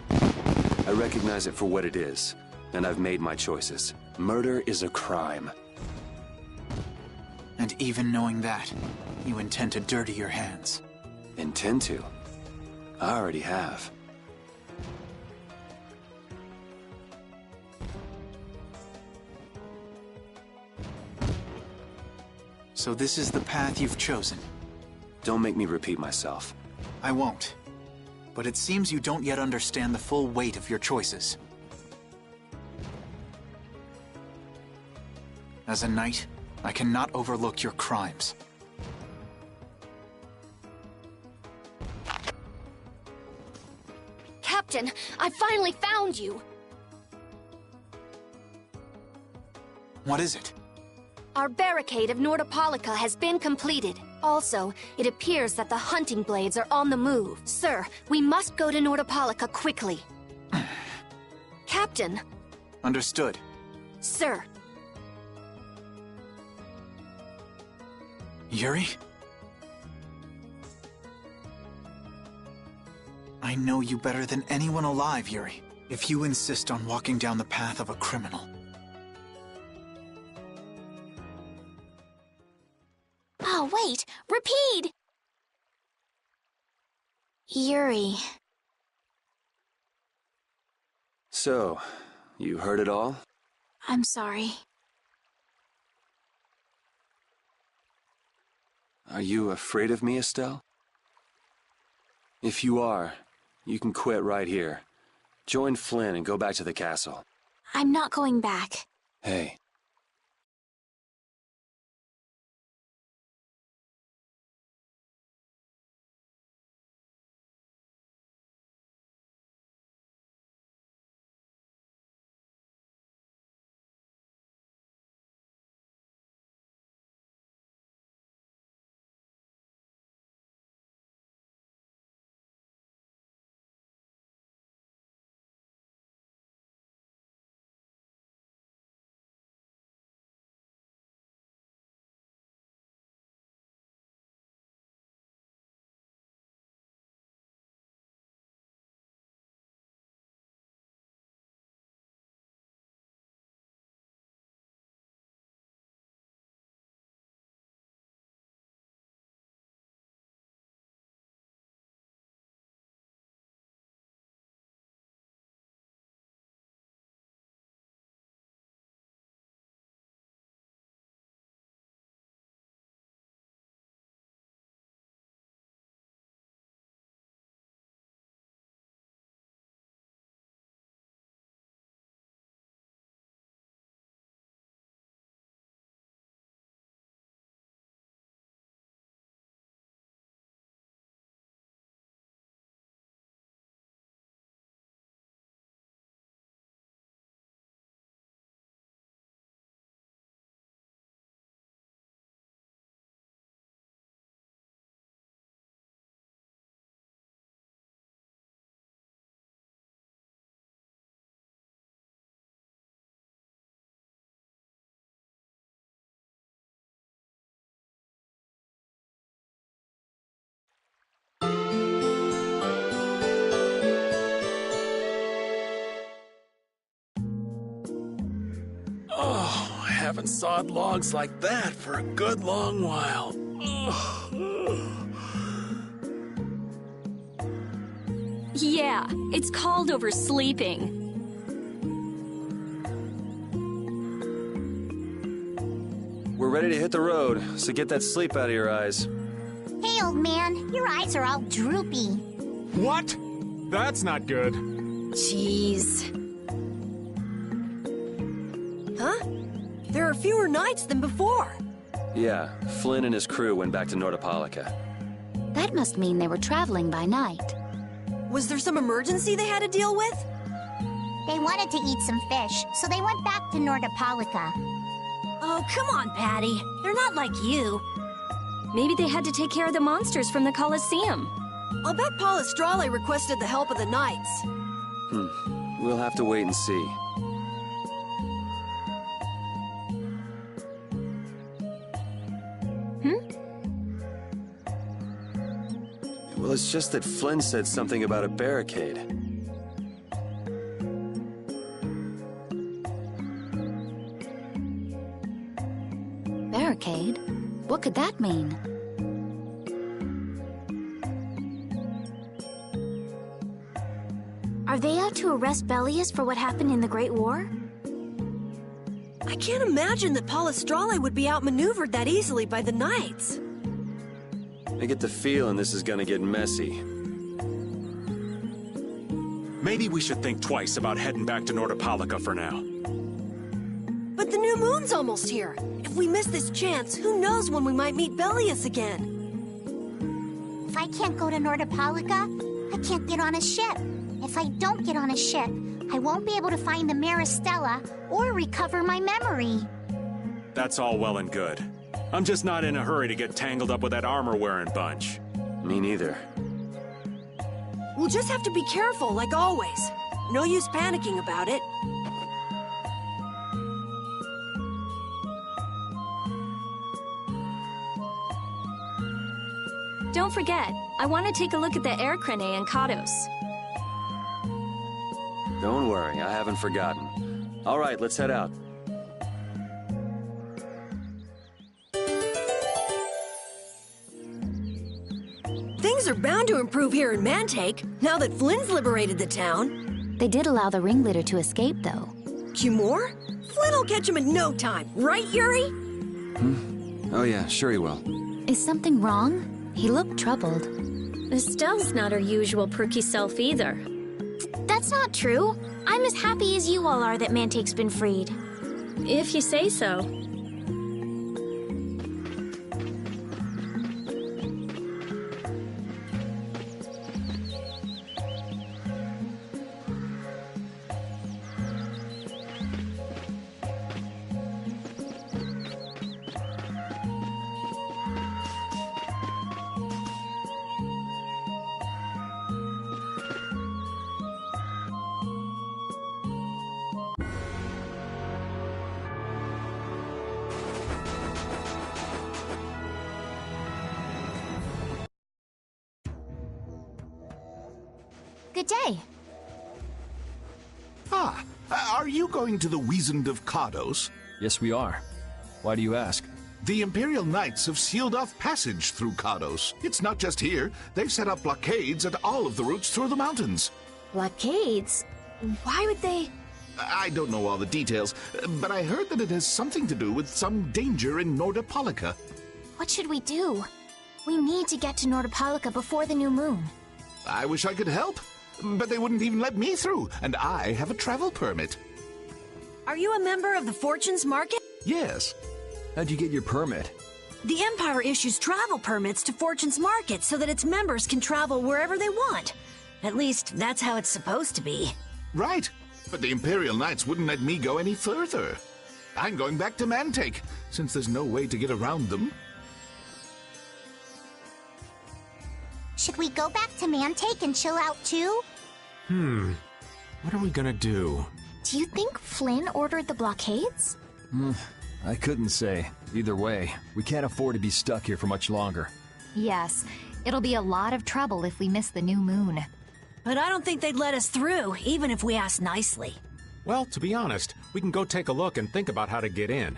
I recognize it for what it is, and I've made my choices. Murder is a crime. And even knowing that, you intend to dirty your hands. Intend to? I already have. So this is the path you've chosen. Don't make me repeat myself. I won't. But it seems you don't yet understand the full weight of your choices. As a knight, I cannot overlook your crimes. Captain, I finally found you! What is it? Our barricade of Nordopolica has been completed. Also, it appears that the hunting blades are on the move. Sir, we must go to Nordopolica quickly. Captain! Understood. Sir! Yuri? I know you better than anyone alive, Yuri. If you insist on walking down the path of a criminal... Oh, wait! Repeat! Yuri. So, you heard it all? I'm sorry. Are you afraid of me, Estelle? If you are, you can quit right here. Join Flynn and go back to the castle. I'm not going back. Hey, haven't sawed logs like that for a good long while. Yeah, it's called oversleeping. We're ready to hit the road, so get that sleep out of your eyes. Hey, old man, your eyes are all droopy. What? That's not good. Jeez. Huh? There are fewer nights than before. Yeah, Flynn and his crew went back to Nordopolica. That must mean they were traveling by night. Was there some emergency they had to deal with? They wanted to eat some fish, so they went back to Nordopolica. Oh, come on, Patty. They're not like you. Maybe they had to take care of the monsters from the Colosseum. I'll bet Palestrale requested the help of the knights. We'll have to wait and see. Well, it's just that Flynn said something about a barricade. Barricade? What could that mean? Are they out to arrest Bellius for what happened in the Great War? I can't imagine that Palestrale would be outmaneuvered that easily by the knights. I get the feeling this is gonna get messy. Maybe we should think twice about heading back to Nordopolica for now. But the new moon's almost here. If we miss this chance, who knows when we might meet Bellius again? If I can't go to Nordopolica, I can't get on a ship. If I don't get on a ship, I won't be able to find the Maristella or recover my memory. That's all well and good. I'm just not in a hurry to get tangled up with that armor-wearing bunch. Me neither. We'll just have to be careful, like always. No use panicking about it. Don't forget, I want to take a look at the air crane in Kados. Don't worry, I haven't forgotten. All right, let's head out. Things are bound to improve here in Mantake, now that Flynn's liberated the town. They did allow the ringleader to escape, though. Cumore? Flynn will catch him in no time, right, Yuri? Oh yeah, sure he will. Is something wrong? He looked troubled. Estelle's not her usual perky self either. That's not true. I'm as happy as you all are that Mantake's been freed. If you say so. Good day. Ah, are you going to the Wiesent of Kados? Yes, we are. Why do you ask? The Imperial Knights have sealed off passage through Kados. It's not just here. They've set up blockades at all of the routes through the mountains. Blockades? Why would they... I don't know all the details, but I heard that it has something to do with some danger in Nordopolica. What should we do? We need to get to Nordopolica before the new moon. I wish I could help, but they wouldn't even let me through, and I have a travel permit. Are you a member of the Fortunes Market? Yes. How'd you get your permit? The Empire issues travel permits to Fortune's Market so that its members can travel wherever they want. At least, that's how it's supposed to be. Right, but the Imperial Knights wouldn't let me go any further. I'm going back to Mantake, since there's no way to get around them. Should we go back to Mantake and chill out too? What are we gonna do? Do you think Flynn ordered the blockades? I couldn't say. Either way, we can't afford to be stuck here for much longer. Yes, it'll be a lot of trouble if we miss the new moon. But I don't think they'd let us through, even if we asked nicely. Well, to be honest, we can go take a look and think about how to get in.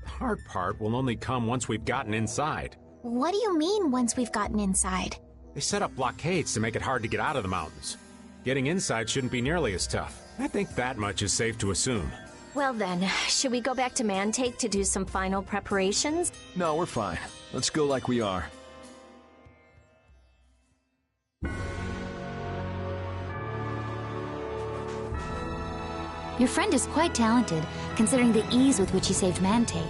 The hard part will only come once we've gotten inside. What do you mean, once we've gotten inside? They set up blockades to make it hard to get out of the mountains. Getting inside shouldn't be nearly as tough. I think that much is safe to assume. Well then, should we go back to Mantake to do some final preparations? No, we're fine. Let's go like we are. Your friend is quite talented, considering the ease with which he saved Mantake.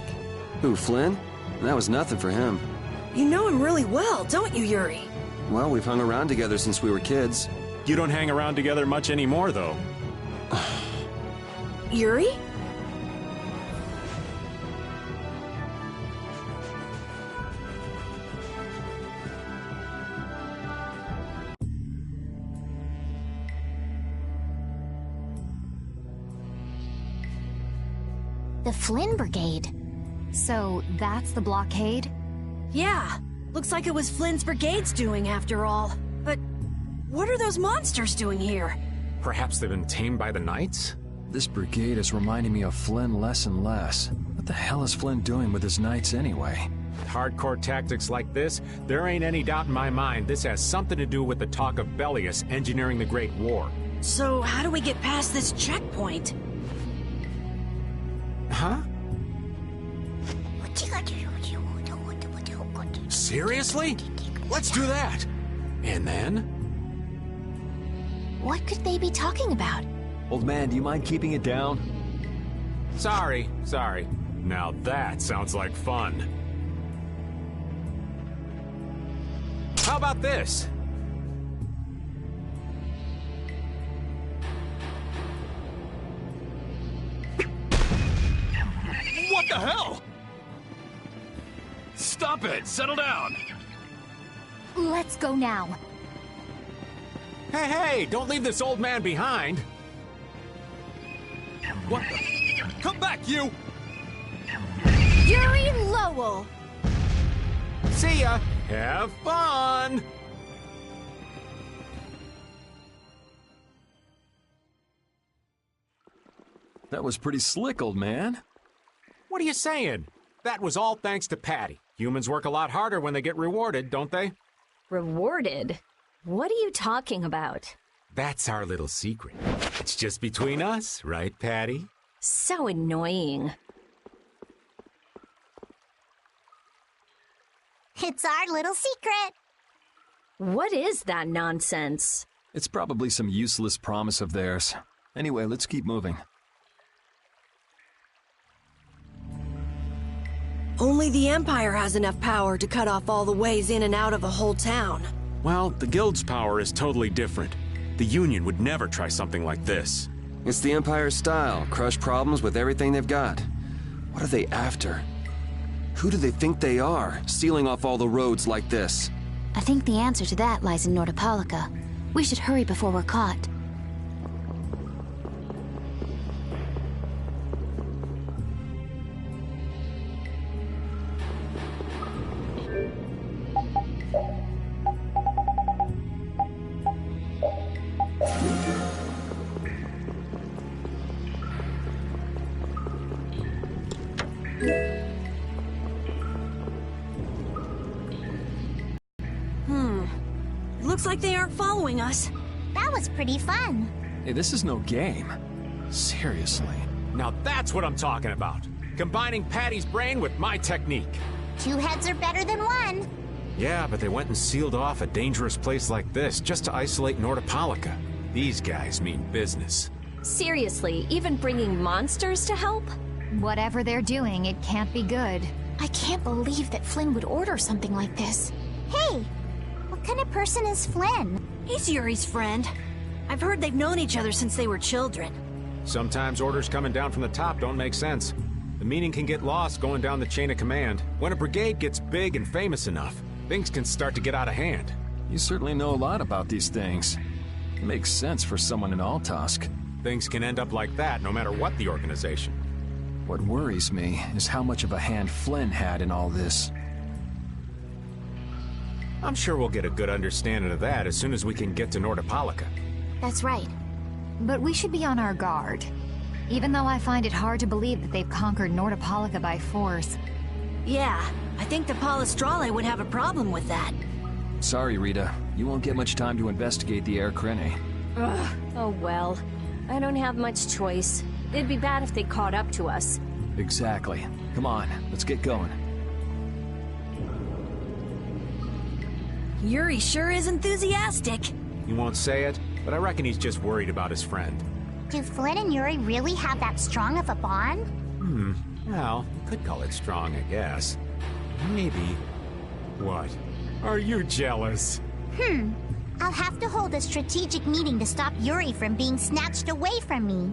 Who, Flynn? That was nothing for him. You know him really well, don't you, Yuri? Well, we've hung around together since we were kids. You don't hang around together much anymore, though. Yuri? The Flynn Brigade. So, that's the blockade? Yeah. Looks like it was Flynn's brigade's doing after all. But what are those monsters doing here? Perhaps they've been tamed by the Knights? This brigade is reminding me of Flynn less and less. What the hell is Flynn doing with his knights anyway? Hardcore tactics like this, there ain't any doubt in my mind this has something to do with the talk of Bellius engineering the Great War. So how do we get past this checkpoint? Huh? Seriously? Let's do that! And then? What could they be talking about? Old man, do you mind keeping it down? Sorry. Now that sounds like fun. How about this? What the hell? Stop it! Settle down! Let's go now. Hey, don't leave this old man behind! What the? Come back, you! Yuri Lowell! See ya! Have fun! That was pretty slick, old man. What are you saying? That was all thanks to Patty. Humans work a lot harder when they get rewarded, don't they? Rewarded? What are you talking about? That's our little secret. It's just between us, right, Patty? So annoying. It's our little secret. What is that nonsense? It's probably some useless promise of theirs. Anyway, let's keep moving. Only the Empire has enough power to cut off all the ways in and out of a whole town. Well, the Guild's power is totally different. The Union would never try something like this. It's the Empire's style, crush problems with everything they've got. What are they after? Who do they think they are, sealing off all the roads like this? I think the answer to that lies in Nordopolica. We should hurry before we're caught. Looks like they aren't following us. That was pretty fun. Hey, this is no game. Seriously. Now that's what I'm talking about. Combining Patty's brain with my technique. 2 heads are better than 1. Yeah, but they went and sealed off a dangerous place like this just to isolate Nordopolica. These guys mean business. Seriously, even bringing monsters to help? Whatever they're doing, it can't be good. I can't believe that Flynn would order something like this. Hey, what kind of person is Flynn? He's Yuri's friend. I've heard they've known each other since they were children. Sometimes orders coming down from the top don't make sense. The meaning can get lost going down the chain of command. When a brigade gets big and famous enough, things can start to get out of hand. You certainly know a lot about these things. It makes sense for someone in Altosk. Things can end up like that no matter what the organization. What worries me is how much of a hand Flynn had in all this. I'm sure we'll get a good understanding of that as soon as we can get to Nordopolica. That's right. But we should be on our guard. Even though I find it hard to believe that they've conquered Nordopolica by force. Yeah, I think the Palestrale would have a problem with that. Sorry, Rita. You won't get much time to investigate the Air Krene. Ugh, oh well. I don't have much choice. It'd be bad if they caught up to us. Exactly. Come on, let's get going. Yuri sure is enthusiastic. You won't say it, but I reckon he's just worried about his friend. Do Flynn and Yuri really have that strong of a bond? Well, you could call it strong, I guess. Maybe. What? Are you jealous? I'll have to hold a strategic meeting to stop Yuri from being snatched away from me.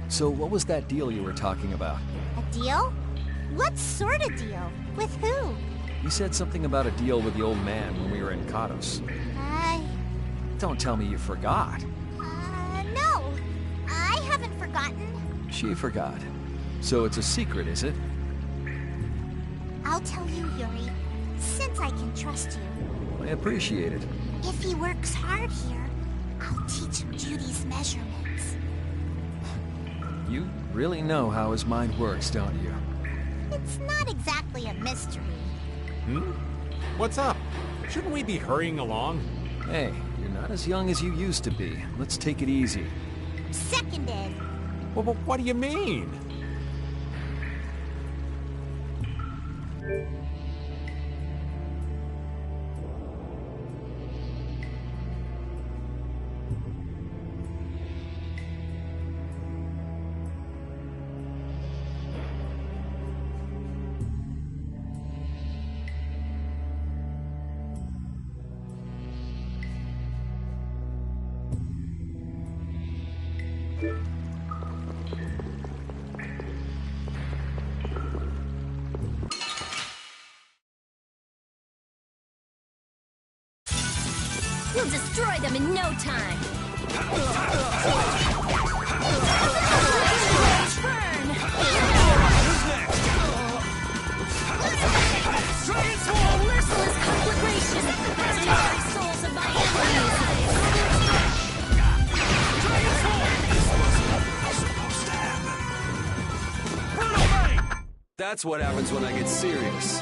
So what was that deal you were talking about? A deal? What sort of deal? With who? You said something about a deal with the old man when we were in Kados. Don't tell me you forgot. No. I haven't forgotten. She forgot. So it's a secret, is it? I'll tell you, Yuri, since I can trust you. I appreciate it. If he works hard here, I'll teach him Judy's measurements. You really know how his mind works, don't you? It's not exactly a mystery. What's up? Shouldn't we be hurrying along? Hey, you're not as young as you used to be. Let's take it easy. Seconded. Well, but what do you mean? We'll destroy them in no time. Burn! Who's next? Transform! Merciless conflagration! Destroy souls of my enemies! That's what happens when I get serious.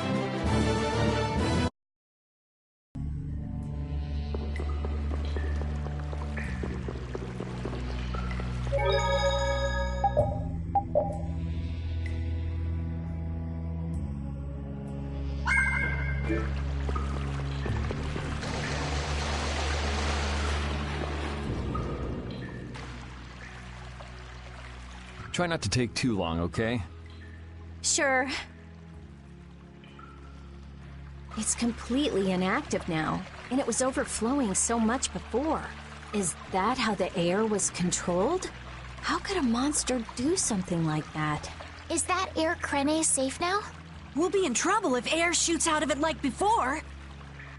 Try not to take too long, okay? Sure. It's completely inactive now, and it was overflowing so much before. Is that how the air was controlled? How could a monster do something like that? Is that Air Krene safe now? We'll be in trouble if air shoots out of it like before.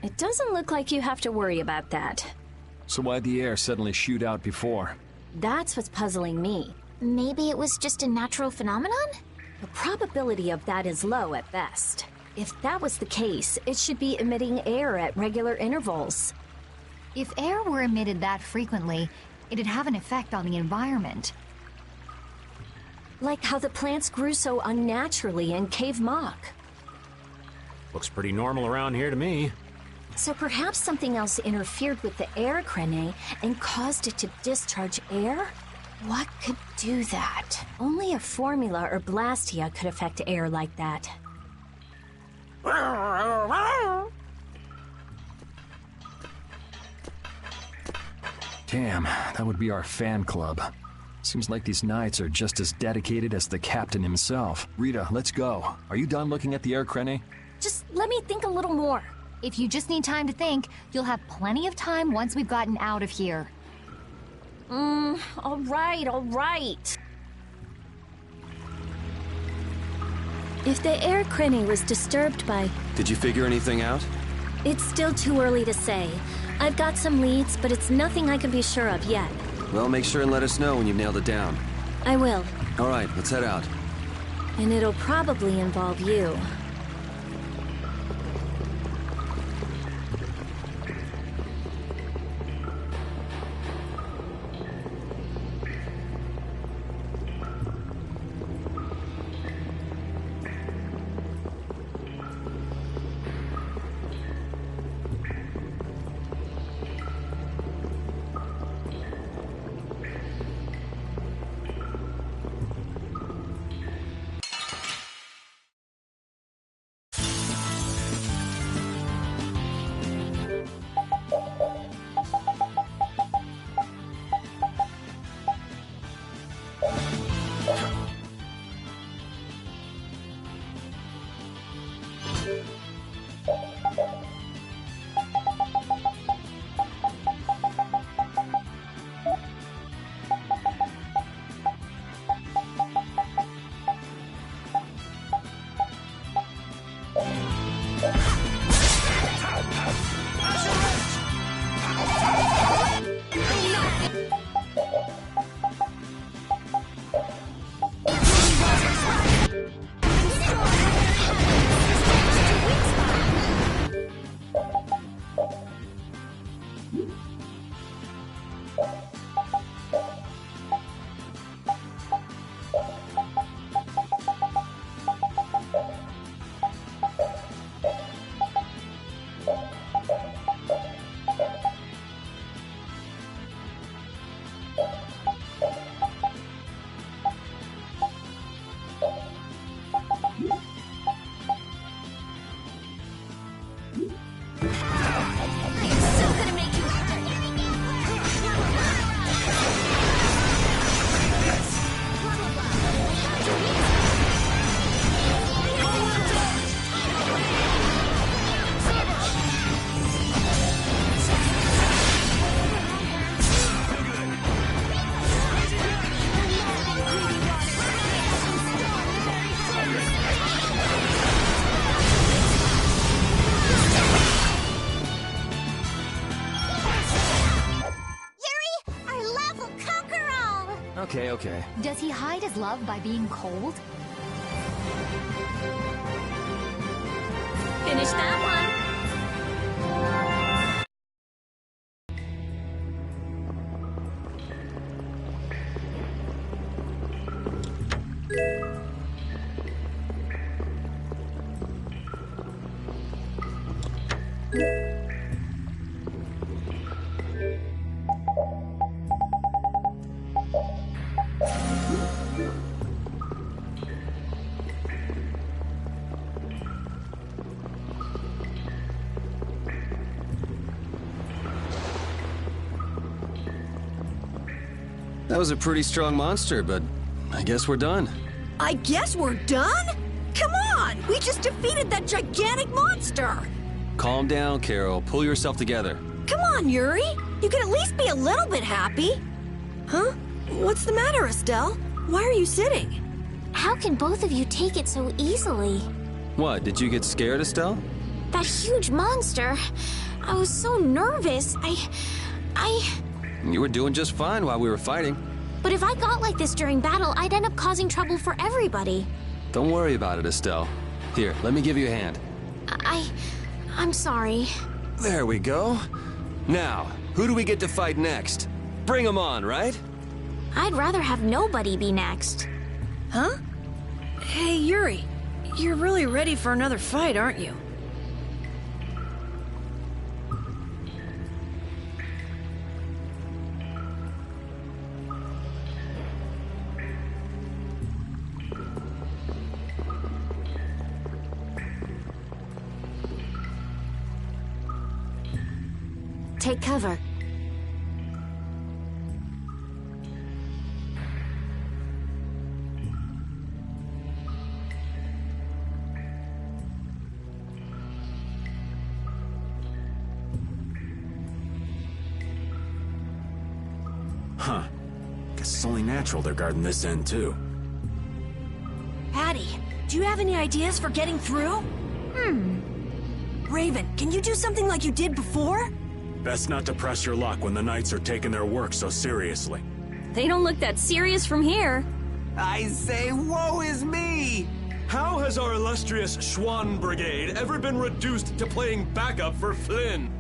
It doesn't look like you have to worry about that. So why'd the air suddenly shoot out before? That's what's puzzling me. Maybe it was just a natural phenomenon? The probability of that is low at best. If that was the case, it should be emitting air at regular intervals. If air were emitted that frequently, it'd have an effect on the environment. Like how the plants grew so unnaturally in Cave Mock. Looks pretty normal around here to me. So perhaps something else interfered with the air Krene and caused it to discharge air? What could do that? Only a formula or blastia could affect air like that. Damn, that would be our fan club. Seems like these knights are just as dedicated as the captain himself. Rita, let's go. Are you done looking at the air, Krene? Just let me think a little more. If you just need time to think, you'll have plenty of time once we've gotten out of here. All right. If the air Krene was disturbed by... Did you figure anything out? It's still too early to say. I've got some leads, but it's nothing I can be sure of yet. Well, make sure and let us know when you've nailed it down. I will. All right, let's head out. And it'll probably involve you. Okay. Does he hide his love by being cold? Finish that one. That was a pretty strong monster, but I guess we're done. I guess we're done? Come on! We just defeated that gigantic monster! Calm down, Carol. Pull yourself together. Come on, Yuri! You can at least be a little bit happy! Huh? What's the matter, Estelle? Why are you sitting? How can both of you take it so easily? What, did you get scared, Estelle? That huge monster. I was so nervous. You were doing just fine while we were fighting. But if I got like this during battle, I'd end up causing trouble for everybody. Don't worry about it, Estelle. Here, let me give you a hand. I'm sorry. There we go. Now, who do we get to fight next? Bring 'em on, right? I'd rather have nobody be next. Huh? Hey, Yuri. You're really ready for another fight, aren't you? Take cover. Huh. Guess it's only natural they're guarding this end, too. Patty, do you have any ideas for getting through? Raven, can you do something like you did before? Best not to press your luck when the Knights are taking their work so seriously. They don't look that serious from here. I say, woe is me! How has our illustrious Schwann Brigade ever been reduced to playing backup for Flynn?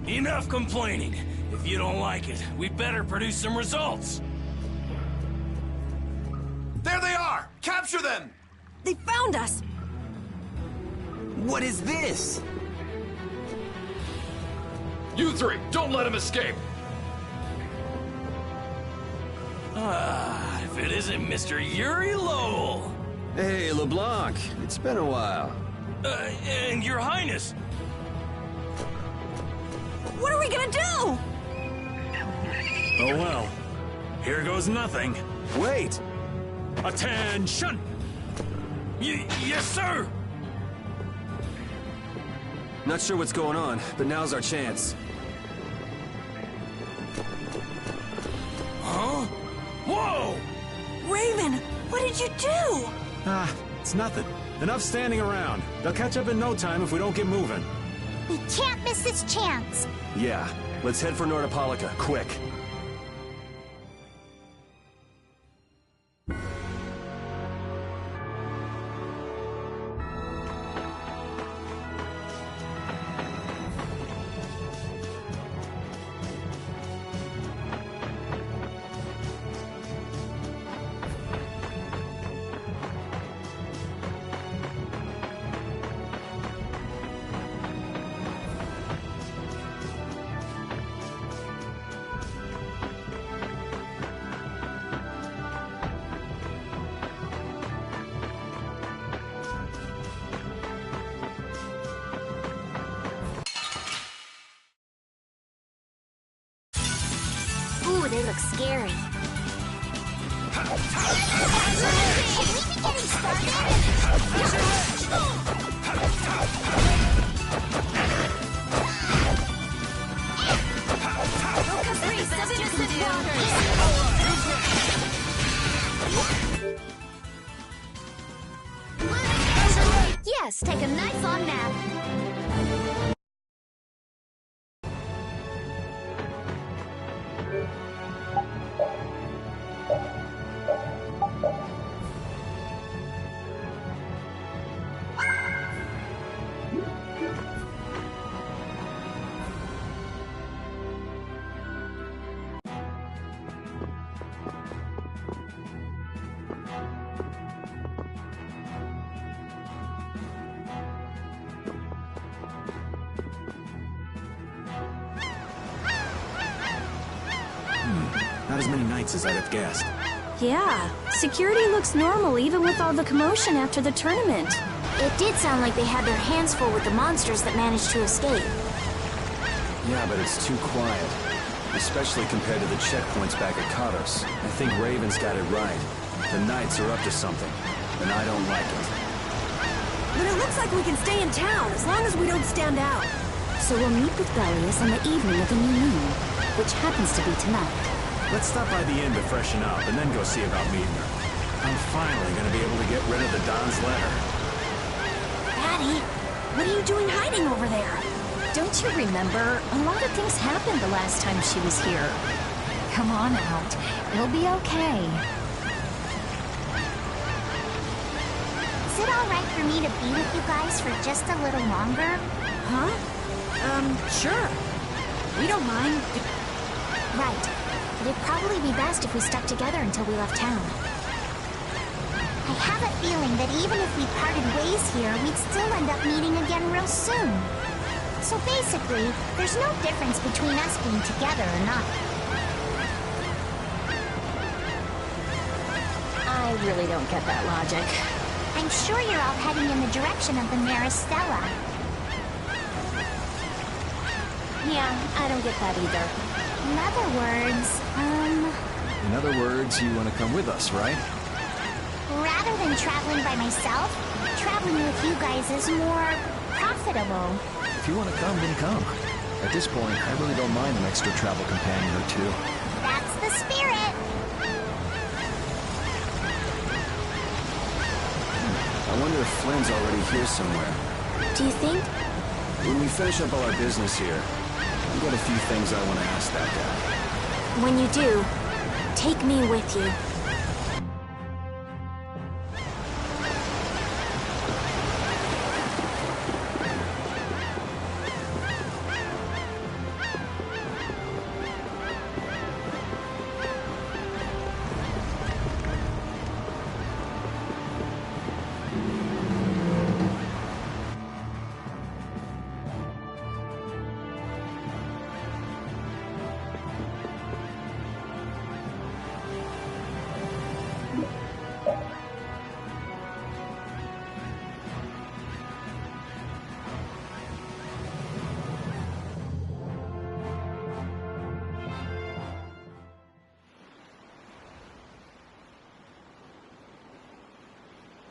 Enough complaining. If you don't like it, we better produce some results. There they are! Capture them! They found us! What is this? You three, don't let him escape! If it isn't Mr. Yuri Lowell! Hey, LeBlanc. It's been a while. And Your Highness! What are we gonna do? Oh well. Here goes nothing. Wait! Attention! Yes, sir! Not sure what's going on, but now's our chance. Huh? Whoa! Raven, what did you do? It's nothing. Enough standing around. They'll catch up in no time if we don't get moving. We can't miss this chance. Yeah, let's head for Nordopolica, quick. Ooh, they look scary. Should we be getting started? Focus 3, subsistent waters. Yes, take a nice long nap. Not as many Knights as I'd have guessed. Yeah, security looks normal even with all the commotion after the tournament. It did sound like they had their hands full with the monsters that managed to escape. Yeah, but it's too quiet. Especially compared to the checkpoints back at Kados. I think Raven's got it right. The Knights are up to something, and I don't like it. But it looks like we can stay in town as long as we don't stand out. So we'll meet with Belius on the evening of the new moon, which happens to be tonight. Let's stop by the inn to freshen up and then go see about meeting her. I'm finally gonna be able to get rid of the Don's letter. Patty, what are you doing hiding over there? Don't you remember? A lot of things happened the last time she was here. Come on out. It'll be okay. Is it alright for me to be with you guys for just a little longer? Huh? Sure. We don't mind. Right. It'd probably be best if we stuck together until we left town. I have a feeling that even if we parted ways here, we'd still end up meeting again real soon. So basically, there's no difference between us being together or not. I really don't get that logic. I'm sure you're all heading in the direction of the Maristella. Yeah, I don't get that either. In other words, you want to come with us, right? Rather than traveling by myself, traveling with you guys is more profitable. If you want to come, then come. At this point, I really don't mind an extra travel companion or two. That's the spirit! I wonder if Flynn's already here somewhere. Do you think? When we finish up all our business here, I've got a few things I want to ask that guy. When you do, take me with you.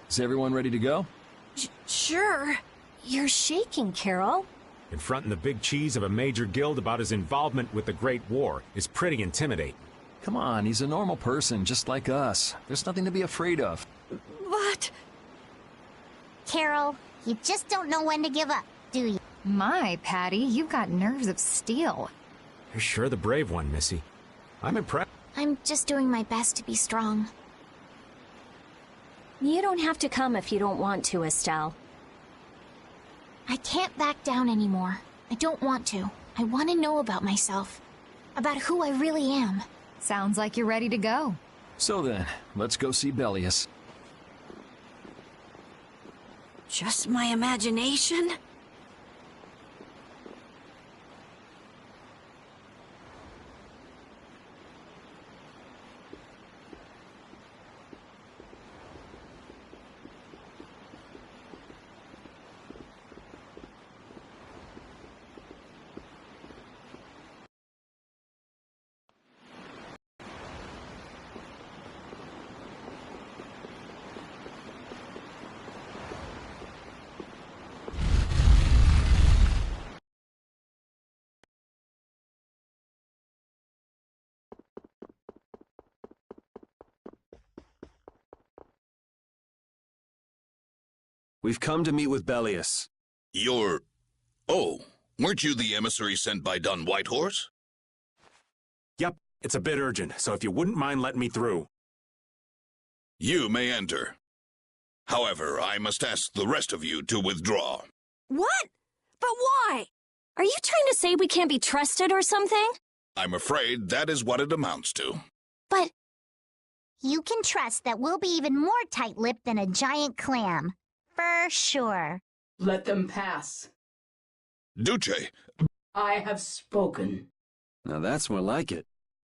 Is everyone ready to go? Sure. You're shaking, Carol. Confronting the big cheese of a major guild about his involvement with the Great War is pretty intimidating. Come on, he's a normal person, just like us. There's nothing to be afraid of. What? Carol, you just don't know when to give up, do you? My, Patty, you've got nerves of steel. You're sure the brave one, Missy. I'm impressed. I'm just doing my best to be strong. You don't have to come if you don't want to, Estelle. I can't back down anymore. I don't want to. I want to know about myself. About who I really am. Sounds like you're ready to go. So then, let's go see Bellius. Just my imagination? We've come to meet with Bellius. Oh, weren't you the emissary sent by Don Whitehorse? Yep, it's a bit urgent, so if you wouldn't mind letting me through. You may enter. However, I must ask the rest of you to withdraw. What? But why? Are you trying to say we can't be trusted or something? I'm afraid that is what it amounts to. But you can trust that we'll be even more tight-lipped than a giant clam. For sure. Let them pass. Duce. I have spoken. Now that's more like it.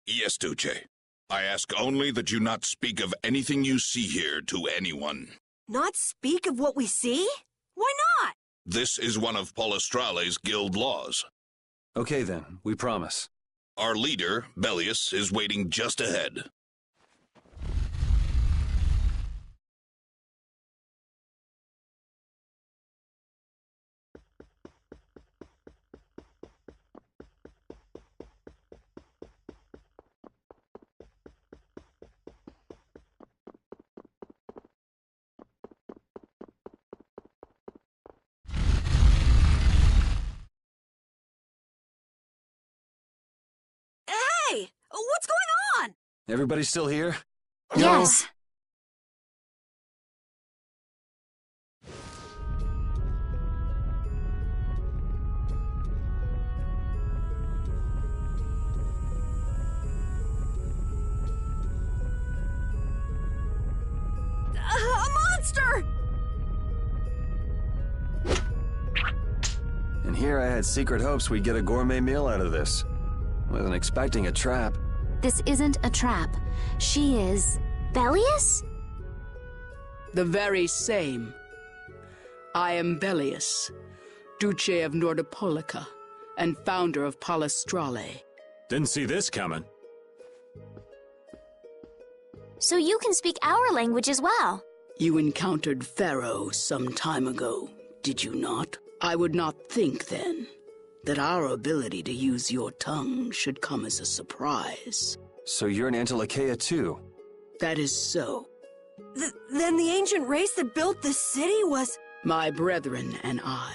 Yes, Duce. I ask only that you not speak of anything you see here to anyone. Not speak of what we see? Why not? This is one of Palestrale's guild laws. Okay then, we promise. Our leader, Bellius, is waiting just ahead. Hey! What's going on? Everybody still here? yes. A monster! And here I had secret hopes we'd get a gourmet meal out of this. Wasn't expecting a trap. This isn't a trap. She is... Bellius? The very same. I am Bellius, Duce of Nordopolica, and founder of Palestrale. Didn't see this coming. So you can speak our language as well. You encountered Pharaoh some time ago, did you not? I would not think then that our ability to use your tongue should come as a surprise. So you're an Antilocheia too? That is so. Then the ancient race that built this city was... My brethren and I.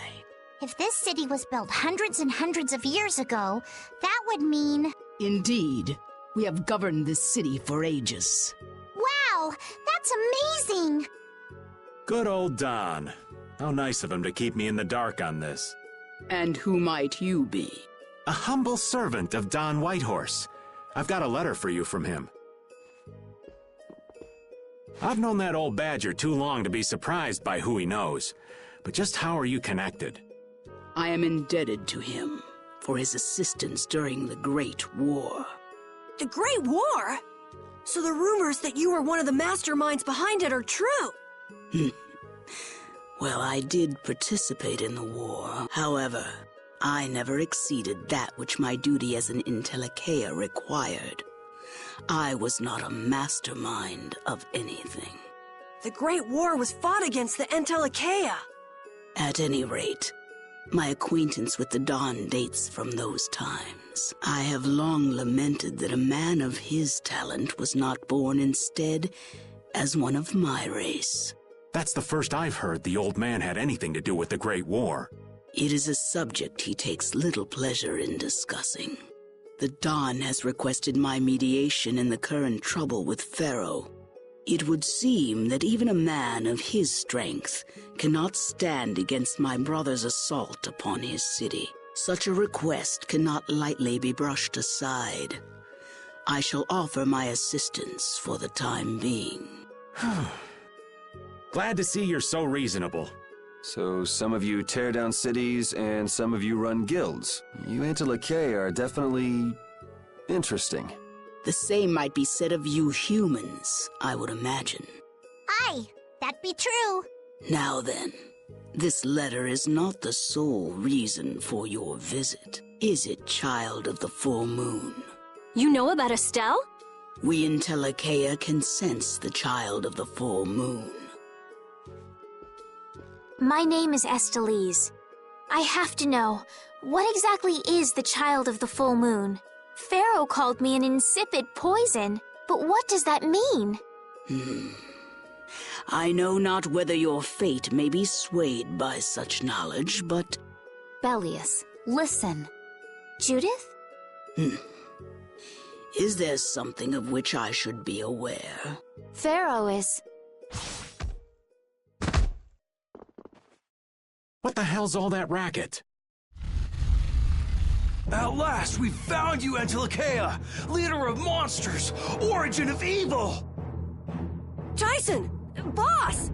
If this city was built hundreds and hundreds of years ago, that would mean... Indeed. We have governed this city for ages. Wow! That's amazing! Good old Don. How nice of him to keep me in the dark on this. And who might you be? A humble servant of Don Whitehorse. I've got a letter for you from him. I've known that old badger too long to be surprised by who he knows. But just how are you connected? I am indebted to him for his assistance during the Great War. The Great War? So the rumors that you were one of the masterminds behind it are true? Well, I did participate in the war. However, I never exceeded that which my duty as an Intellicheia required. I was not a mastermind of anything. The Great War was fought against the Intellicheia. At any rate, my acquaintance with the Dawn dates from those times. I have long lamented that a man of his talent was not born instead as one of my race. That's the first I've heard the old man had anything to do with the Great War. It is a subject he takes little pleasure in discussing. The Dawn has requested my mediation in the current trouble with Pharaoh. It would seem that even a man of his strength cannot stand against my brother's assault upon his city. Such a request cannot lightly be brushed aside. I shall offer my assistance for the time being. Glad to see you're so reasonable. So some of you tear down cities and some of you run guilds. You Antilocheia are definitely interesting. The same might be said of you humans, I would imagine. Aye, that be true. Now then, this letter is not the sole reason for your visit, is it, child of the full moon? You know about Estelle? We Intellicheia can sense the child of the full moon. My name is Estelise. I have to know, what exactly is the child of the full moon? Pharaoh called me an insipid poison, but what does that mean? I know not whether your fate may be swayed by such knowledge, but... Bellius, listen. Judith? Is there something of which I should be aware? Pharaoh is... What the hell's all that racket? At last, we found you, Antilocheia! Leader of monsters! Origin of evil! Tyson! Boss!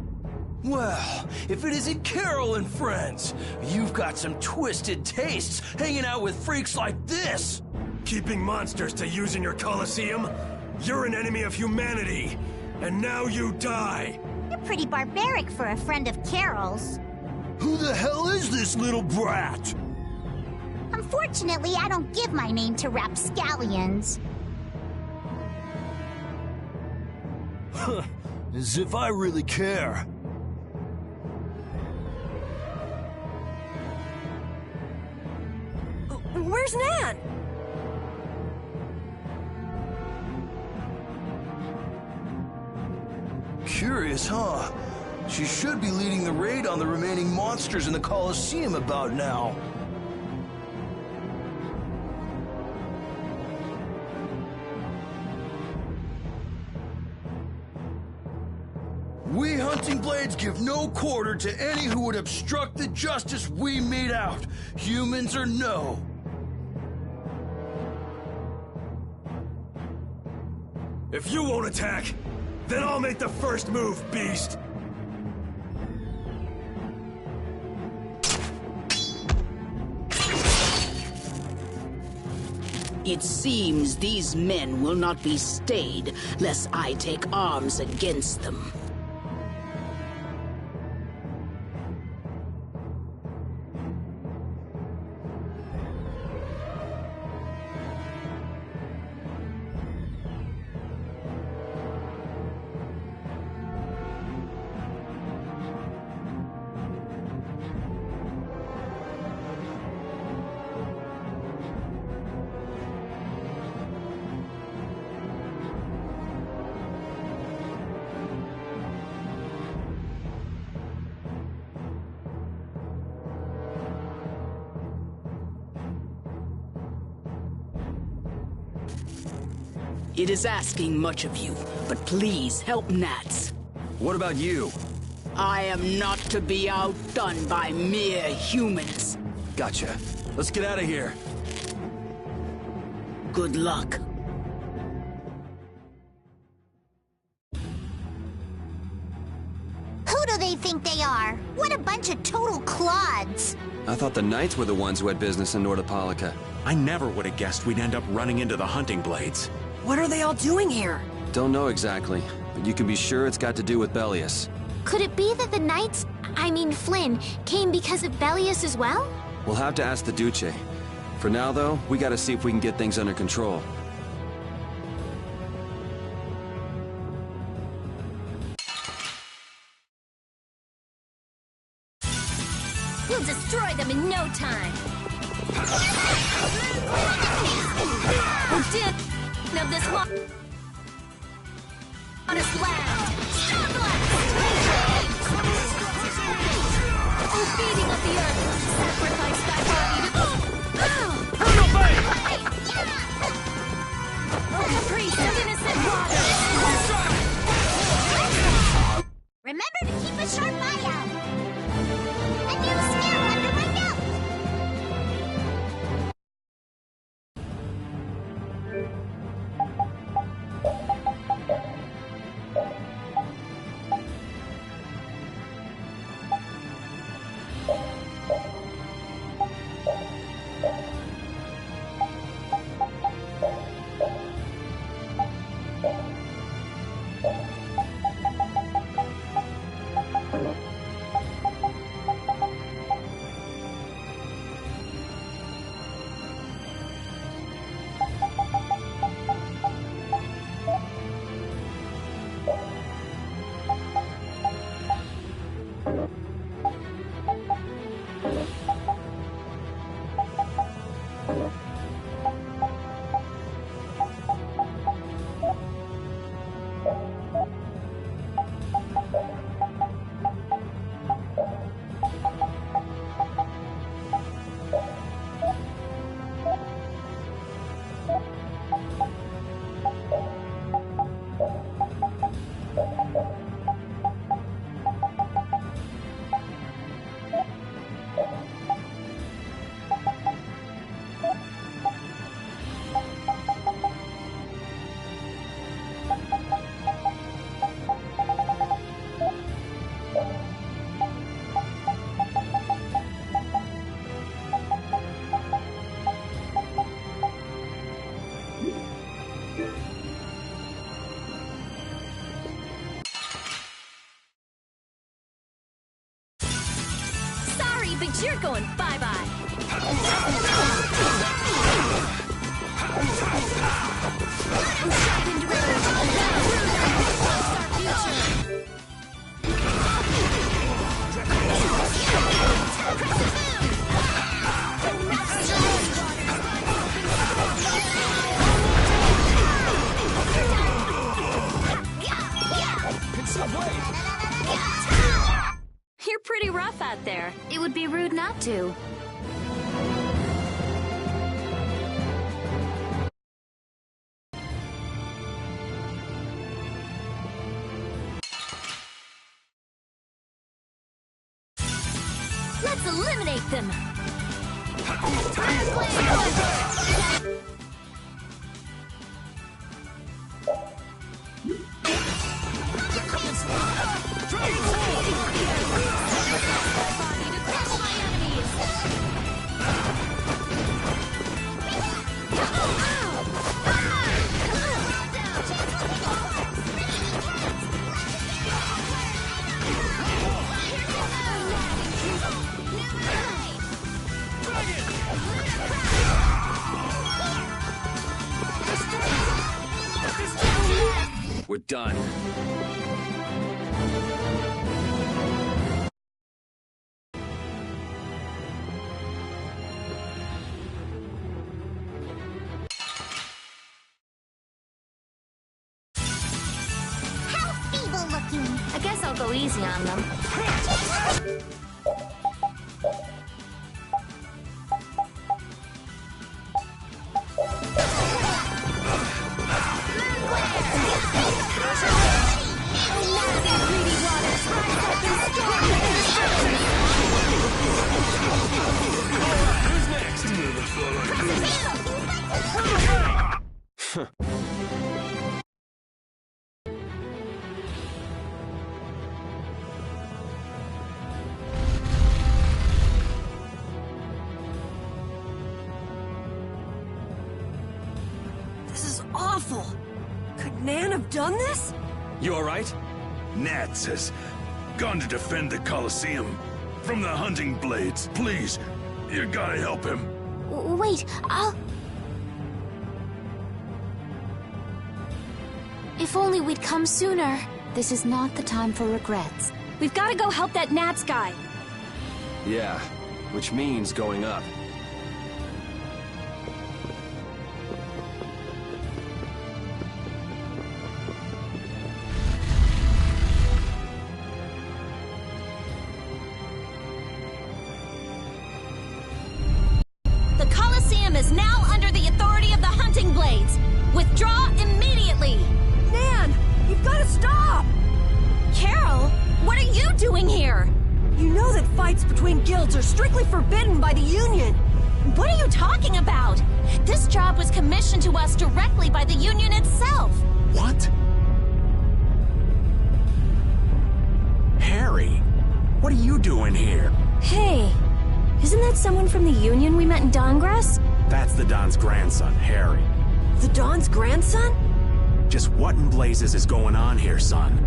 Well, if it isn't Carol and friends, you've got some twisted tastes hanging out with freaks like this! Keeping monsters to use in your Colosseum? You're an enemy of humanity, and now you die! You're pretty barbaric for a friend of Carol's. Who the hell is this little brat? Unfortunately, I don't give my name to rapscallions. As if I really care. Where's Nan? Curious, huh? She should be leading the raid on the remaining monsters in the Colosseum about now. We Hunting Blades give no quarter to any who would obstruct the justice we mete out, humans or no. If you won't attack, then I'll make the first move, beast! It seems these men will not be stayed, lest I take arms against them. It is asking much of you, but please help Nats. What about you? I am not to be outdone by mere humans. Gotcha. Let's get out of here. Good luck. Who do they think they are? What a bunch of total clods. I thought the Knights were the ones who had business in Nordopolica. I never would have guessed we'd end up running into the hunting blades. What are they all doing here? Don't know exactly, but you can be sure it's got to do with Bellius. Could it be that the Knights, I mean Flynn, came because of Bellius as well? We'll have to ask the Duce. For now, though, we gotta see if we can get things under control. We'll destroy them in no time. We're dead of this honest land. Oh, feeding of the earth, sacrifice thy body to... Oh, caprice of innocent water. Remember to keep a sharp eye out. A new skill under my belt. But you're going bye-bye. You're pretty rough out there. It would be rude not to. Let's eliminate them! We're done. How feeble looking. I guess I'll go easy on them. awful. Could Nan have done this? You alright? Nats has gone to defend the Colosseum from the hunting blades. Please, you gotta help him. Wait, If only we'd come sooner. This is not the time for regrets. We've got to go help that Nats guy. Yeah, which means going up. The Colosseum is now under the authority of the hunting blades. Withdraw immediately! Nan, you've got to stop! Carol, what are you doing here? You know that fights between guilds are strictly forbidden by the Union. What are you talking about? This job was commissioned to us directly by the Union itself. What? Harry, what are you doing here? Hey, isn't that someone from the Union we met in Dawngrass? That's the Don's grandson, Harry. The Don's grandson? Just what in blazes is going on here, son?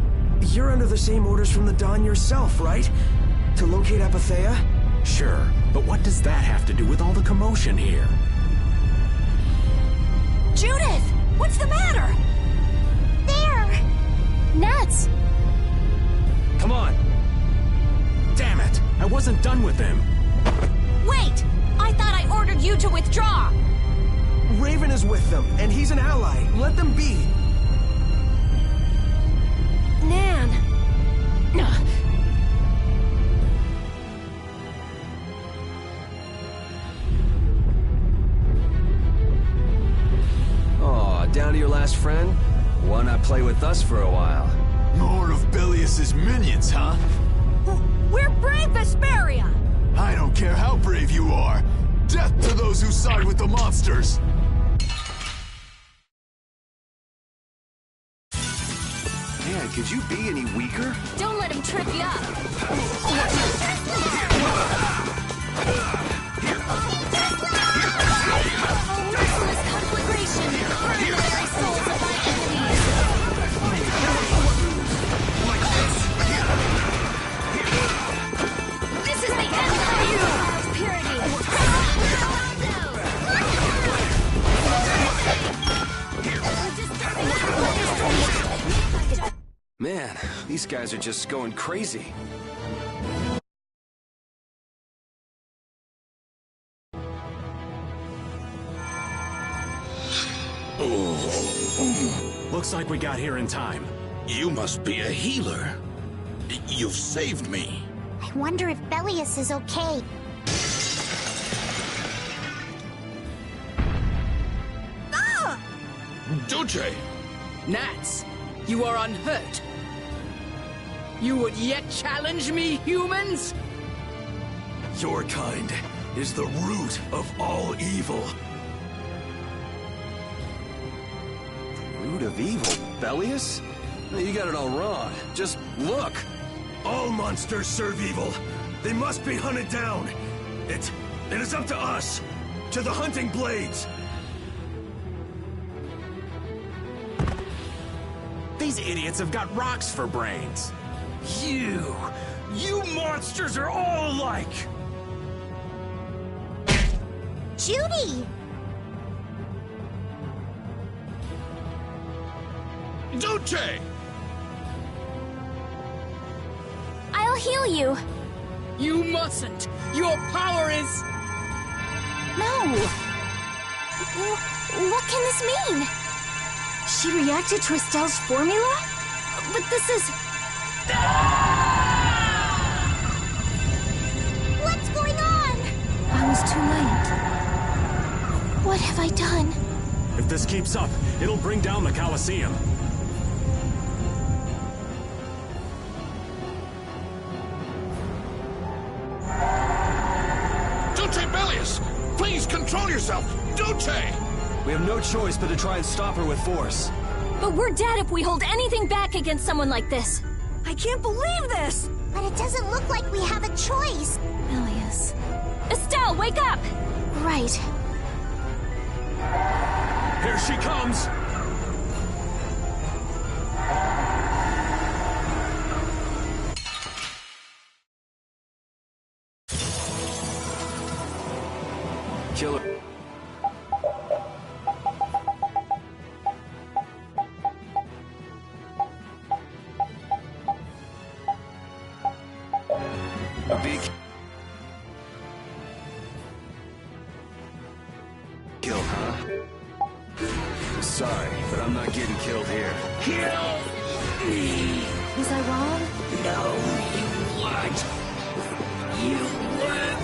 You're under the same orders from the Don yourself, right? To locate Apatheia? Sure, but what does that have to do with all the commotion here? Judith! What's the matter? There! Nats! Come on! Damn it! I wasn't done with him! Wait! I thought I ordered you to withdraw! Raven is with them, and he's an ally. Let them be. Nan! Aw, down to your last friend? Why not play with us for a while? More of Belius's minions, huh? We're brave Vesperia! I don't care how brave you are. Death to those who side with the monsters! Man, could you be any weaker? Don't let him trip you up! Oh, merciless conflagration! Burn the very souls of my enemies! This is the end of you! Purity! Man, these guys are just going crazy. Looks like we got here in time. You must be a healer. You've saved me. I wonder if Belius is okay. Ah! Duce! Nats, you are unhurt. You would yet challenge me, humans? Your kind is the root of all evil. The root of evil? Belius? You got it all wrong. Just look. All monsters serve evil. They must be hunted down. It is up to us. To the hunting blades. These idiots have got rocks for brains. You monsters are all alike. Judy! Duce! I'll heal you. You mustn't. Your power is... No. What can this mean? She reacted to Estelle's formula? But this is... What's going on? I was too late. What have I done? If this keeps up, it'll bring down the Colosseum. Duce Belius! Please control yourself! Duce! We have no choice but to try and stop her with force. But we're dead if we hold anything back against someone like this. I can't believe this! But it doesn't look like we have a choice. Belius. Estelle, wake up! Right. Here she comes! Killer. A big kill, huh? Sorry, but I'm not getting killed here. Kill me! Was I wrong? No, you weren't. You weren't.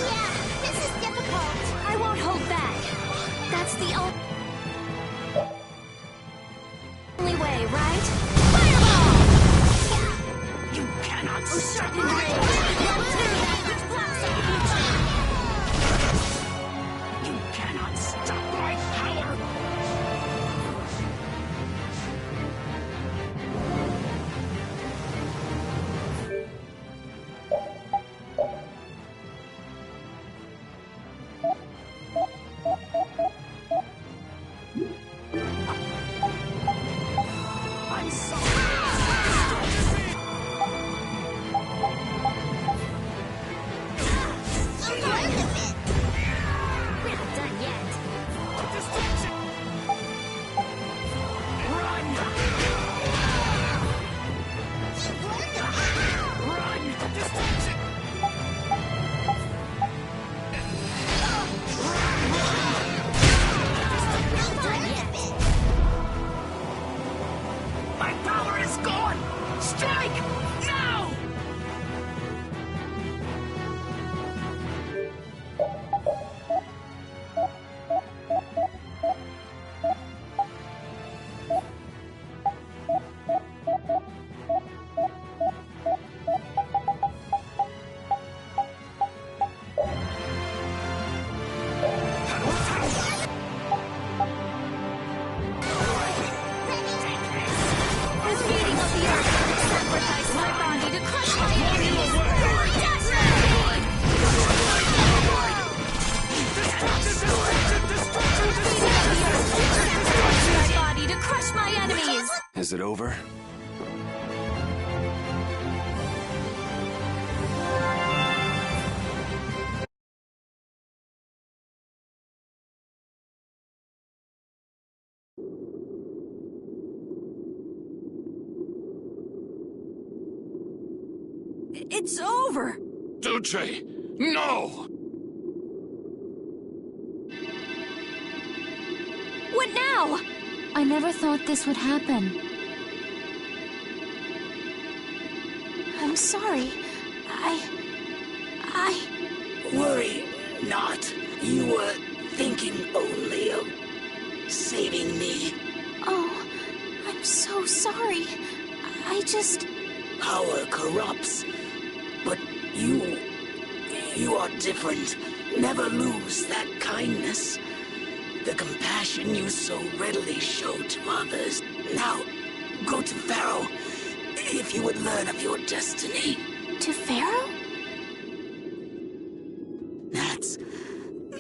Yeah, this is difficult. I won't hold back. That's the only way, right? Fireball! You cannot stop my You cannot stop my power! I'm sorry. We're not done yet. My power is gone! Strike! Now! This beating of the earth sacrificed my body to crush my enemies. My body to crush my enemies. Is it over? It's over! Duce! No! What now? I never thought this would happen. I'm sorry. Worry not. You were thinking only of saving me. Oh, I'm so sorry. I just... Power corrupts, but you are different. Never lose that kindness, the compassion you so readily show to others. Now, go to Pharaoh, if you would learn of your destiny. To Pharaoh?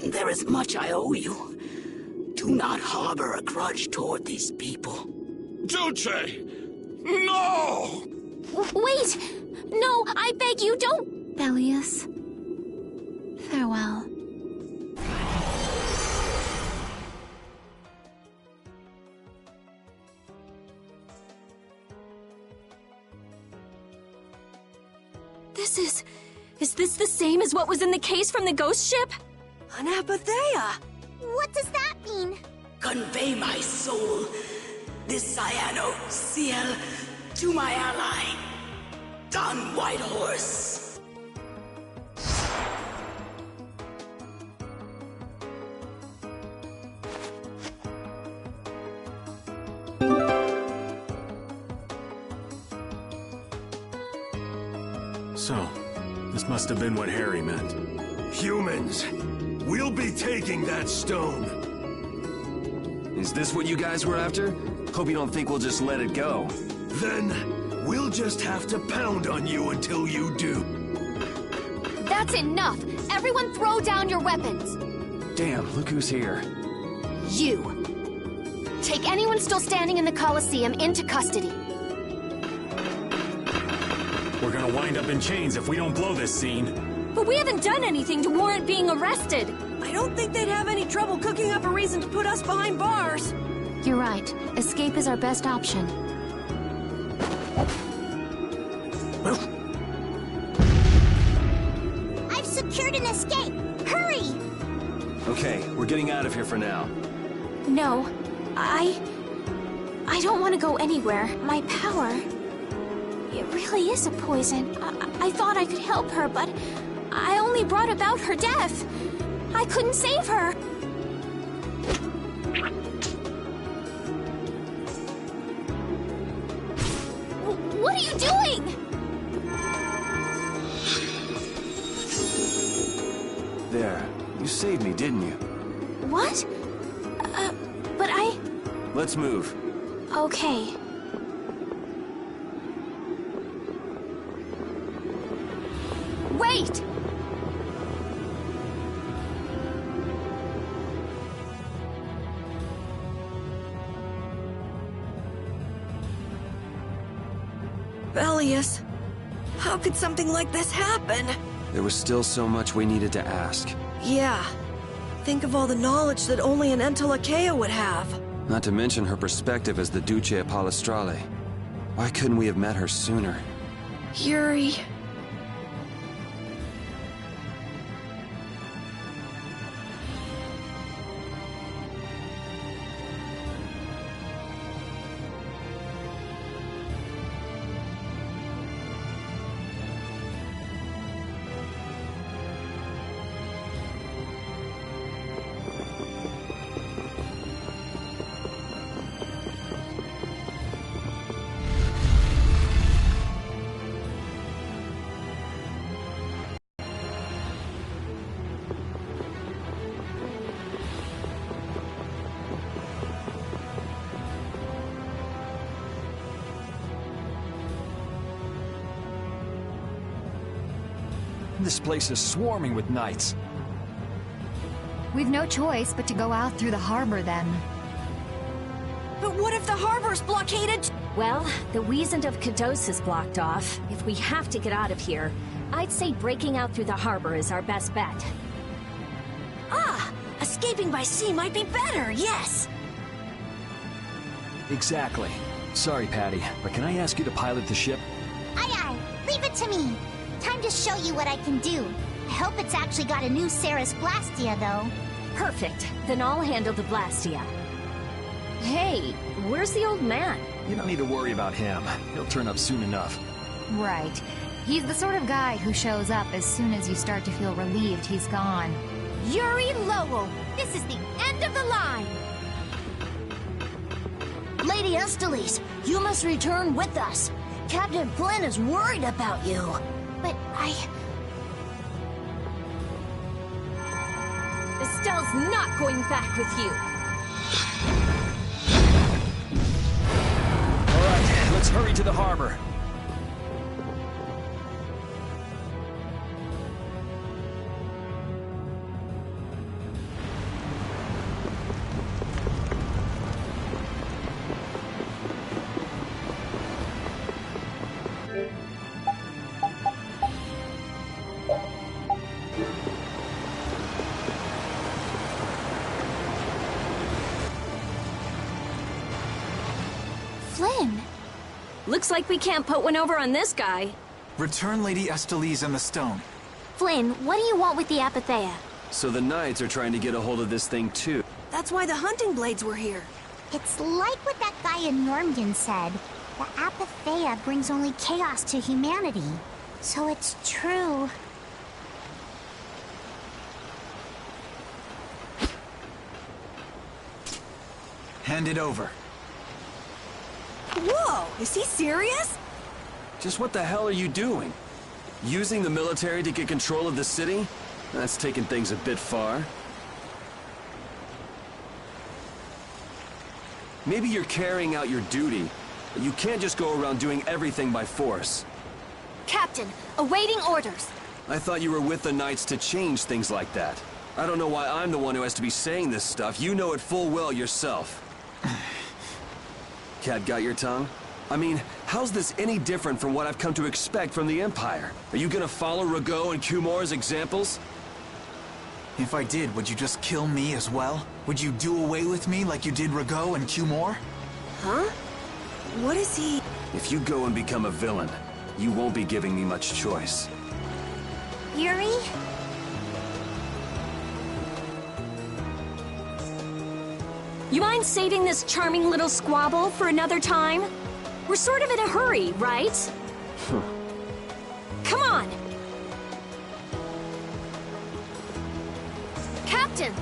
There is much I owe you. Do not harbor a grudge toward these people. Duce! No! Wait! No, I beg you, don't... Bellius. Farewell. Is this the same as what was in the case from the ghost ship? An Apatheia! What does that mean? Convey my soul, this cyano seal, to my ally, Don Whitehorse. So, this must have been what Harry meant. Humans, we'll be taking that stone. Is this what you guys were after? Hope you don't think we'll just let it go. Then, we'll just have to pound on you until you do. That's enough! Everyone throw down your weapons! Damn, look who's here. You! Take anyone still standing in the Colosseum into custody. We're gonna wind up in chains if we don't blow this scene. But we haven't done anything to warrant being arrested. I don't think they'd have any trouble cooking up a reason to put us behind bars. You're right. Escape is our best option. I've secured an escape! Hurry! Okay, we're getting out of here for now. No, I don't want to go anywhere. My power... It really is a poison. I thought I could help her, but I only brought about her death. I couldn't save her. What are you doing? There. You saved me, didn't you? What? But I... Let's move. Okay. Wait! Velius, how could something like this happen? There was still so much we needed to ask. Yeah. Think of all the knowledge that only an Entelakea would have. Not to mention her perspective as the Duce Palestrale. Why couldn't we have met her sooner? Yuri... This place is swarming with knights. We've no choice but to go out through the harbor then. But what if the harbor's blockaded? Well, the Wiesent of Kados is blocked off. If we have to get out of here, I'd say breaking out through the harbor is our best bet. Ah! Escaping by sea might be better, yes! Exactly. Sorry, Patty, but can I ask you to pilot the ship? Aye aye, leave it to me. Time to show you what I can do. I hope it's actually got a new Ceres Blastia, though. Perfect. Then I'll handle the Blastia. Hey, where's the old man? You don't need to worry about him. He'll turn up soon enough. Right. He's the sort of guy who shows up as soon as you start to feel relieved he's gone. Yuri Lowell, this is the end of the line! Lady Estellise, you must return with us. Captain Flynn is worried about you. But Estelle's not going back with you. All right, let's hurry to the harbor. Flynn! Looks like we can't put one over on this guy. Return Lady Estellise and the stone. Flynn, what do you want with the Apatheia? So the Knights are trying to get a hold of this thing too. That's why the hunting blades were here. it's like what that guy in Normgen said. The Apatheia brings only chaos to humanity. So it's true. Hand it over. Whoa! Is he serious? Just what the hell are you doing? Using the military to get control of the city? That's taking things a bit far. Maybe you're carrying out your duty, but you can't just go around doing everything by force. Captain, awaiting orders. I thought you were with the Knights to change things like that. I don't know why I'm the one who has to be saying this stuff. You know it full well yourself. Cat got your tongue? I mean, How's this any different from what I've come to expect from the Empire? Are you gonna follow Rago and Kumor's examples? If I did, would you just kill me as well? Would you do away with me like you did Rago and Kumor? Huh? What is he? If you go and become a villain, you won't be giving me much choice. Yuri? You mind saving this charming little squabble for another time? We're sort of in a hurry, right? Come on! Captain!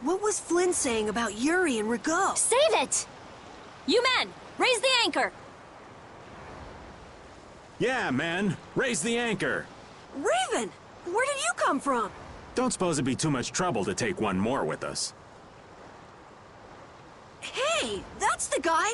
What was Flynn saying about Yuri and Rago? Save it! You men, raise the anchor! Yeah, man. Raise the anchor. Raven! Where did you come from? Don't suppose it'd be too much trouble to take one more with us. Hey, that's the guy!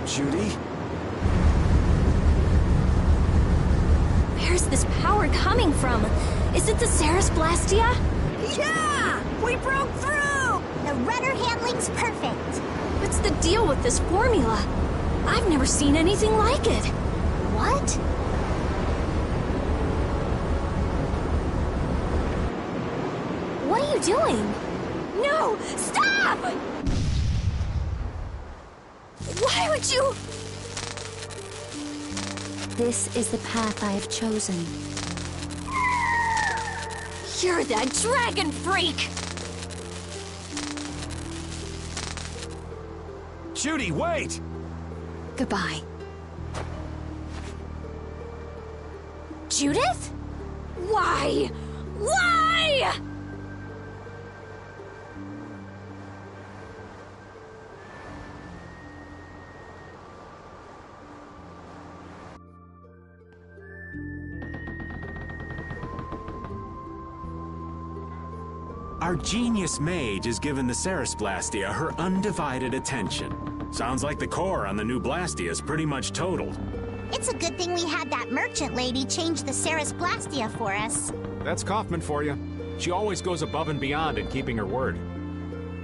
Judy? Where's this power coming from? Is it the Ceres Blastia? Yeah! We broke through! The rudder handling's perfect. What's the deal with this formula? I've never seen anything like it. What? What are you doing? No! Stop! Why would you... This is the path I have chosen. You're that dragon freak! Judy, wait! Goodbye. Judith? Why? Why? Our genius mage has given the Ceres Blastia her undivided attention. Sounds like the core on the new Blastia is pretty much totaled. It's a good thing we had that merchant lady change the Ceres Blastia for us. That's Kaufman for you. She always goes above and beyond in keeping her word.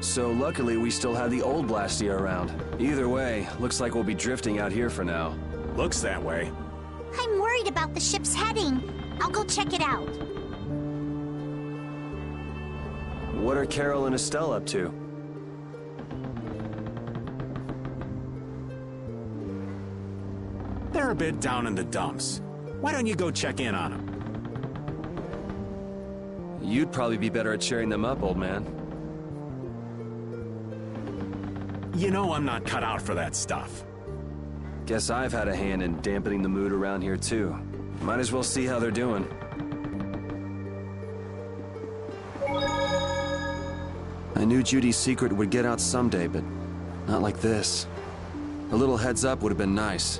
So luckily we still have the old Blastia around. Either way, looks like we'll be drifting out here for now. Looks that way. I'm worried about the ship's heading. I'll go check it out. What are Carol and Estelle up to? They're a bit down in the dumps. Why don't you go check in on them? You'd probably be better at cheering them up, old man. You know I'm not cut out for that stuff. Guess I've had a hand in dampening the mood around here too. Might as well see how they're doing. I knew Judy's secret would get out someday, but not like this. A little heads up would have been nice.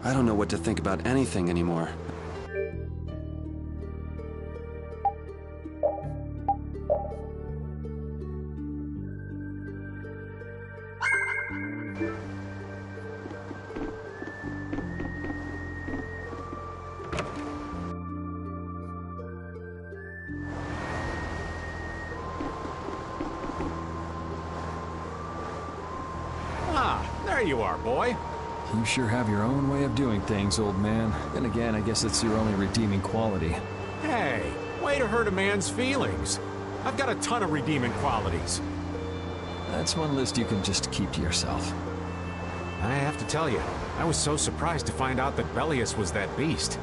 I don't know what to think about anything anymore. There you are, boy. You sure have your own way of doing things, old man. Then again, I guess it's your only redeeming quality. Hey, way to hurt a man's feelings. I've got a ton of redeeming qualities. That's one list you can just keep to yourself. I have to tell you, I was so surprised to find out that Belius was that beast.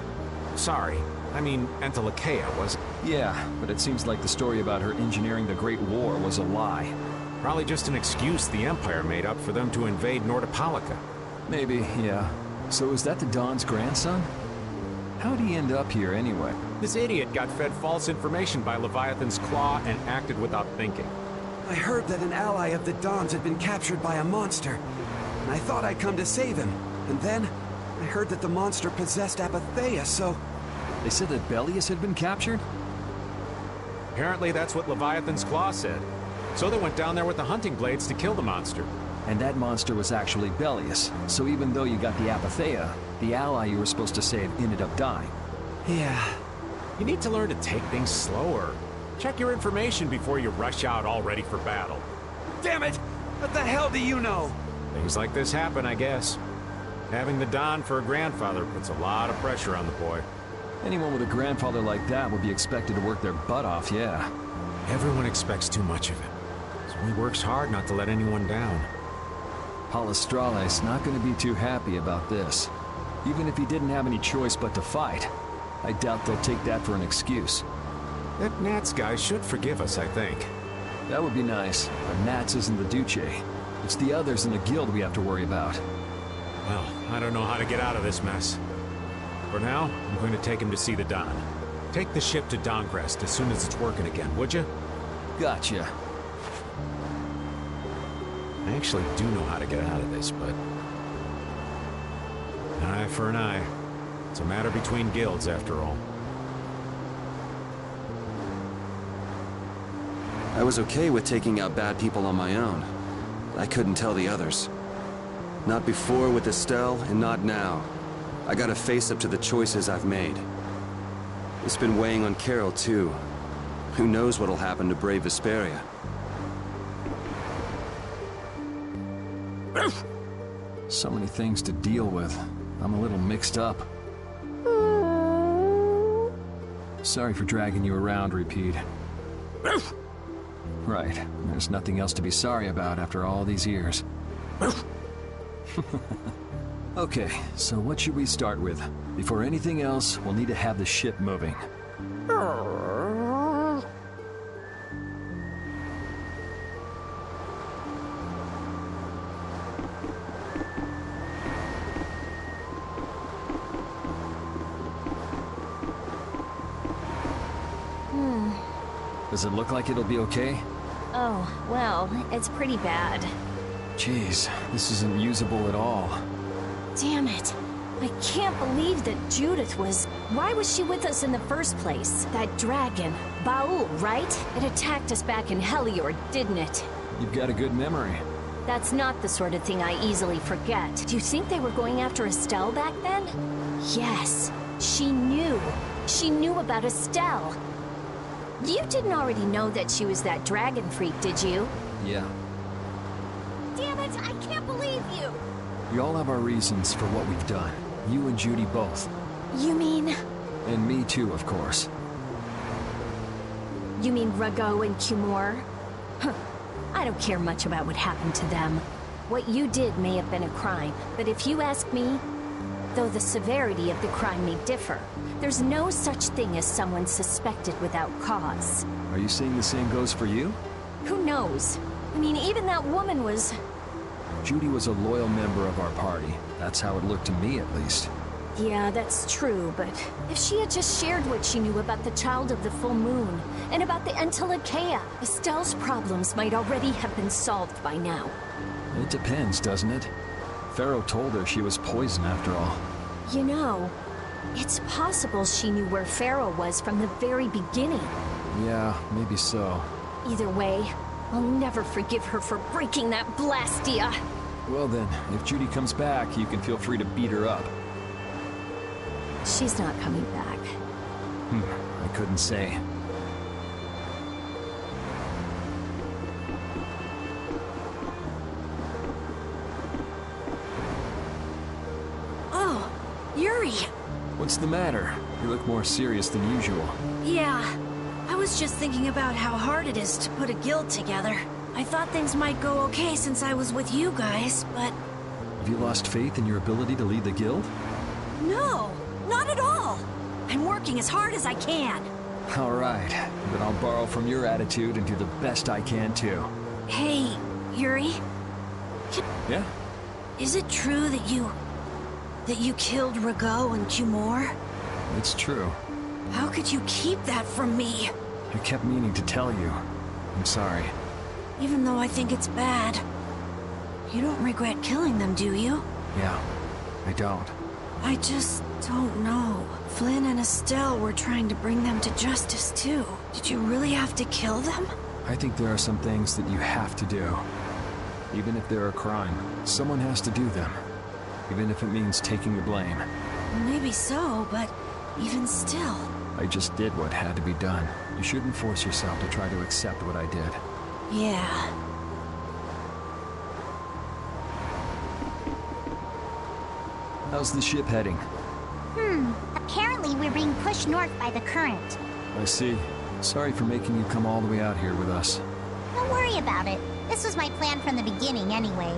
Sorry, I mean Entelekea was... Yeah, but it seems like the story about her engineering the Great War was a lie. Probably just an excuse the Empire made up for them to invade Nordopolica. Maybe, yeah. So is that the Don's grandson? How'd he end up here anyway? This idiot got fed false information by Leviathan's claw and acted without thinking. I heard that an ally of the Don's had been captured by a monster, and I thought I'd come to save him. And then, I heard that the monster possessed Apatheia, so... They said that Belius had been captured? Apparently that's what Leviathan's claw said. So they went down there with the hunting blades to kill the monster. And that monster was actually Belius, so even though you got the Apatheia, the ally you were supposed to save ended up dying. Yeah. You need to learn to take things slower. Check your information before you rush out all ready for battle. Damn it! What the hell do you know? Things like this happen, I guess. Having the Don for a grandfather puts a lot of pressure on the boy. Anyone with a grandfather like that would be expected to work their butt off, yeah. Everyone expects too much of him. So he works hard not to let anyone down. Palestrale's not going to be too happy about this. Even if he didn't have any choice but to fight, I doubt they'll take that for an excuse. That Nats guy should forgive us, I think. That would be nice, but Nats isn't the Duce. It's the others in the guild we have to worry about. Well, I don't know how to get out of this mess. For now, I'm going to take him to see the Don. Take the ship to Dongrest as soon as it's working again, would you? Gotcha. I actually do know how to get out of this, but... An eye for an eye. It's a matter between guilds, after all. I was okay with taking out bad people on my own. I couldn't tell the others. Not before with Estelle, and not now. I gotta face up to the choices I've made. It's been weighing on Carol, too. Who knows what'll happen to brave Vesperia? So many things to deal with. I'm a little mixed up. Sorry for dragging you around, Repeat. Right. There's nothing else to be sorry about after all these years. Okay, so what should we start with? Before anything else, we'll need to have the ship moving. Does it look like it'll be okay? Oh, well, it's pretty bad. Jeez, this isn't usable at all. Damn it. I can't believe that Judith was... Why was she with us in the first place? That dragon. Baul, right? It attacked us back in Heliord, didn't it? You've got a good memory. That's not the sort of thing I easily forget. Do you think they were going after Estelle back then? Yes. She knew. She knew about Estelle. You didn't already know that she was that dragon freak, did you? Yeah. Damn it, I can't believe you! We all have our reasons for what we've done. You and Judy both. You mean... And me too, of course. You mean Rago and Cumor? Huh. I don't care much about what happened to them. What you did may have been a crime, but if you ask me, though the severity of the crime may differ, there's no such thing as someone suspected without cause. Are you saying the same goes for you? Who knows? I mean, even that woman was... Judy was a loyal member of our party. That's how it looked to me, at least. Yeah, that's true, but if she had just shared what she knew about the Child of the Full Moon, and about the Entelekea, Estelle's problems might already have been solved by now. It depends, doesn't it? Pharaoh told her she was poison after all. You know, it's possible she knew where Pharaoh was from the very beginning. Yeah, maybe so. Either way, I'll never forgive her for breaking that Blastia. Well then, if Judy comes back, you can feel free to beat her up. She's not coming back. I couldn't say. Oh, Yuri! What's the matter? You look more serious than usual. Yeah, I was just thinking about how hard it is to put a guild together. I thought things might go okay since I was with you guys, but... Have you lost faith in your ability to lead the guild? No, not at all! I'm working as hard as I can. All right, then I'll borrow from your attitude and do the best I can too. Hey, Yuri? Yeah? Is it true that you killed Rago and Cumore? It's true. How could you keep that from me? I kept meaning to tell you. I'm sorry. Even though I think it's bad. You don't regret killing them, do you? Yeah, I don't. I just don't know. Flynn and Estelle were trying to bring them to justice, too. Did you really have to kill them? I think there are some things that you have to do. Even if they're a crime, someone has to do them. Even if it means taking the blame. Maybe so, but even still. I just did what had to be done. You shouldn't force yourself to try to accept what I did. Yeah. How's the ship heading? Apparently we're being pushed north by the current. I see. Sorry for making you come all the way out here with us. Don't worry about it. This was my plan from the beginning anyway.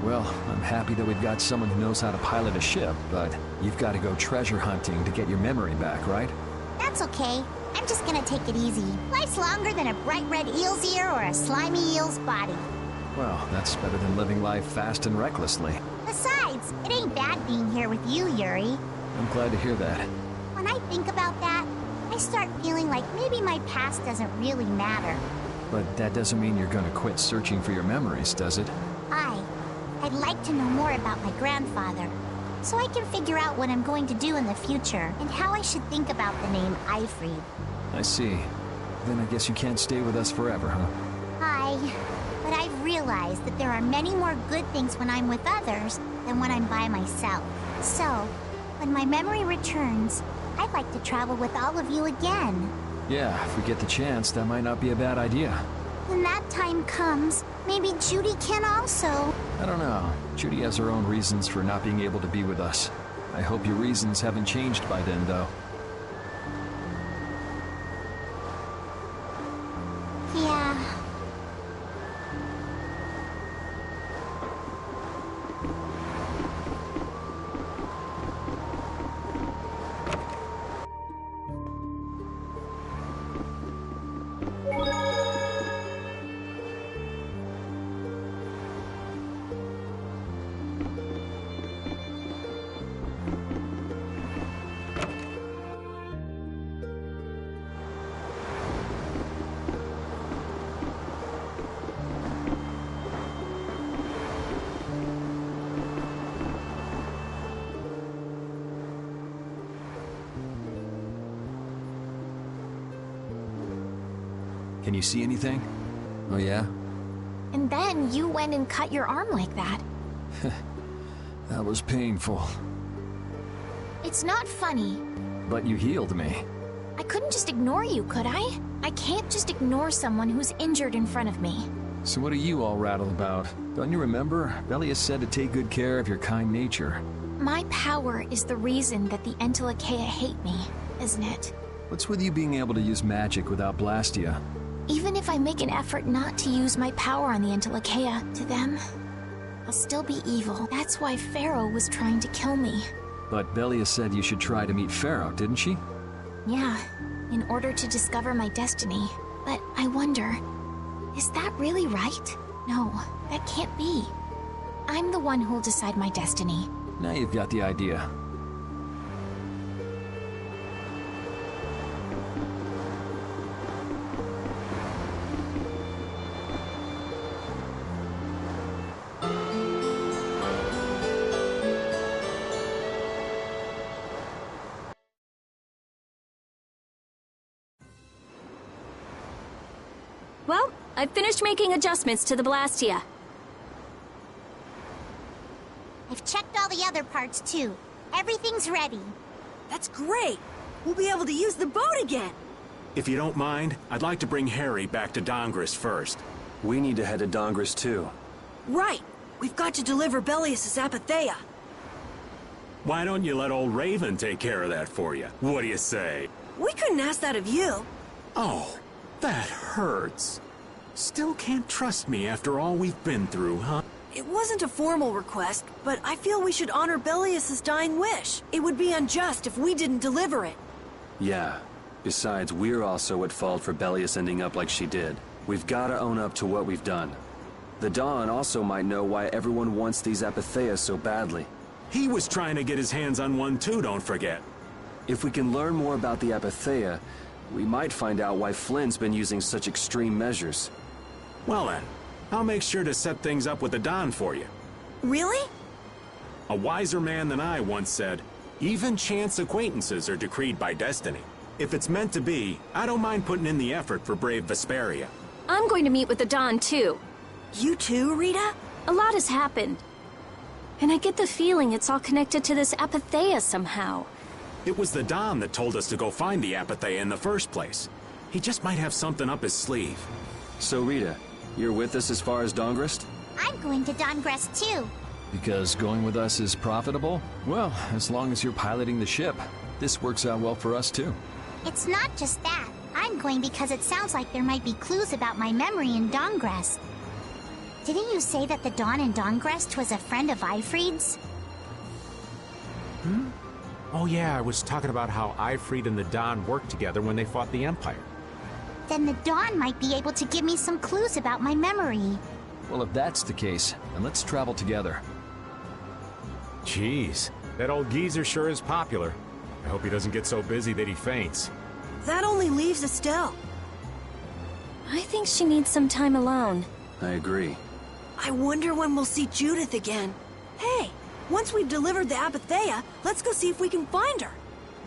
Well, I'm happy that we've got someone who knows how to pilot a ship, but you've got to go treasure hunting to get your memory back, right? That's okay. I'm just gonna take it easy. Life's longer than a bright red eel's ear or a slimy eel's body. Well, that's better than living life fast and recklessly. Besides, it ain't bad being here with you, Yuri. I'm glad to hear that. When I think about that, I start feeling like maybe my past doesn't really matter. But that doesn't mean you're gonna quit searching for your memories, does it? I'd like to know more about my grandfather, so I can figure out what I'm going to do in the future, and how I should think about the name Eifried. I see. Then I guess you can't stay with us forever, huh? But I've realized that there are many more good things when I'm with others than when I'm by myself. So, when my memory returns, I'd like to travel with all of you again. Yeah, if we get the chance, that might not be a bad idea. When that time comes, maybe Judy can also. I don't know. Judy has her own reasons for not being able to be with us. I hope your reasons haven't changed by then, though. Yeah. Can you see anything? Oh, yeah? And then you went and cut your arm like that. That was painful. It's not funny. But you healed me. I couldn't just ignore you, could I? I can't just ignore someone who's injured in front of me. So what are you all rattled about? Don't you remember? Velius said to take good care of your kind nature. My power is the reason that the Entelekea hate me, isn't it? What's with you being able to use magic without Blastia? Even if I make an effort not to use my power on the Entelekea, to them, I'll still be evil. That's why Pharaoh was trying to kill me. But Velius said you should try to meet Pharaoh, didn't she? Yeah, in order to discover my destiny. But I wonder, is that really right? No, that can't be. I'm the one who'll decide my destiny. Now you've got the idea. Well, I've finished making adjustments to the Blastia. I've checked all the other parts too. Everything's ready. That's great! We'll be able to use the boat again! If you don't mind, I'd like to bring Harry back to Dongris first. We need to head to Dongris too. Right! We've got to deliver Belius' Apatheia. Why don't you let old Raven take care of that for you? What do you say? We couldn't ask that of you. Oh, that hurts. Still can't trust me after all we've been through, huh? It wasn't a formal request, but I feel we should honor Belius' dying wish. It would be unjust if we didn't deliver it. Yeah. Besides, we're also at fault for Belius ending up like she did. We've gotta own up to what we've done. The Don also might know why everyone wants these Apatheas so badly. He was trying to get his hands on one too, don't forget. If we can learn more about the Apatheia, we might find out why Flynn's been using such extreme measures. Well then, I'll make sure to set things up with the Don for you. Really? A wiser man than I once said, even chance acquaintances are decreed by destiny. If it's meant to be, I don't mind putting in the effort for brave Vesperia. I'm going to meet with the Don, too. You too, Rita? A lot has happened. And I get the feeling it's all connected to this Apatheia somehow. It was the Don that told us to go find the Apatheia in the first place. He just might have something up his sleeve. So Rita, you're with us as far as Dongrest? I'm going to Dongrest too. Because going with us is profitable? Well, as long as you're piloting the ship. This works out well for us too. It's not just that. I'm going because it sounds like there might be clues about my memory in Dongrest. Didn't you say that the Don in Dongrest was a friend of Ifried's? Hmm? Oh yeah, I was talking about how Ifried and the Don worked together when they fought the Empire. Then the Don might be able to give me some clues about my memory. Well, if that's the case, then let's travel together. Jeez, that old geezer sure is popular. I hope he doesn't get so busy that he faints. That only leaves Estelle. I think she needs some time alone. I agree. I wonder when we'll see Judith again. Hey, once we've delivered the Apatheia, let's go see if we can find her.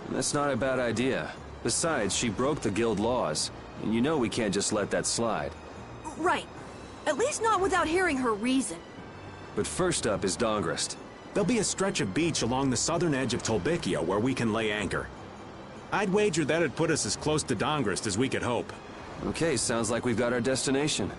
That's not a bad idea. Besides, she broke the guild laws, and you know we can't just let that slide. Right. At least not without hearing her reason. But first up is Dongrest. There'll be a stretch of beach along the southern edge of Tolbikia where we can lay anchor. I'd wager that'd put us as close to Dongrest as we could hope. Okay, sounds like we've got our destination.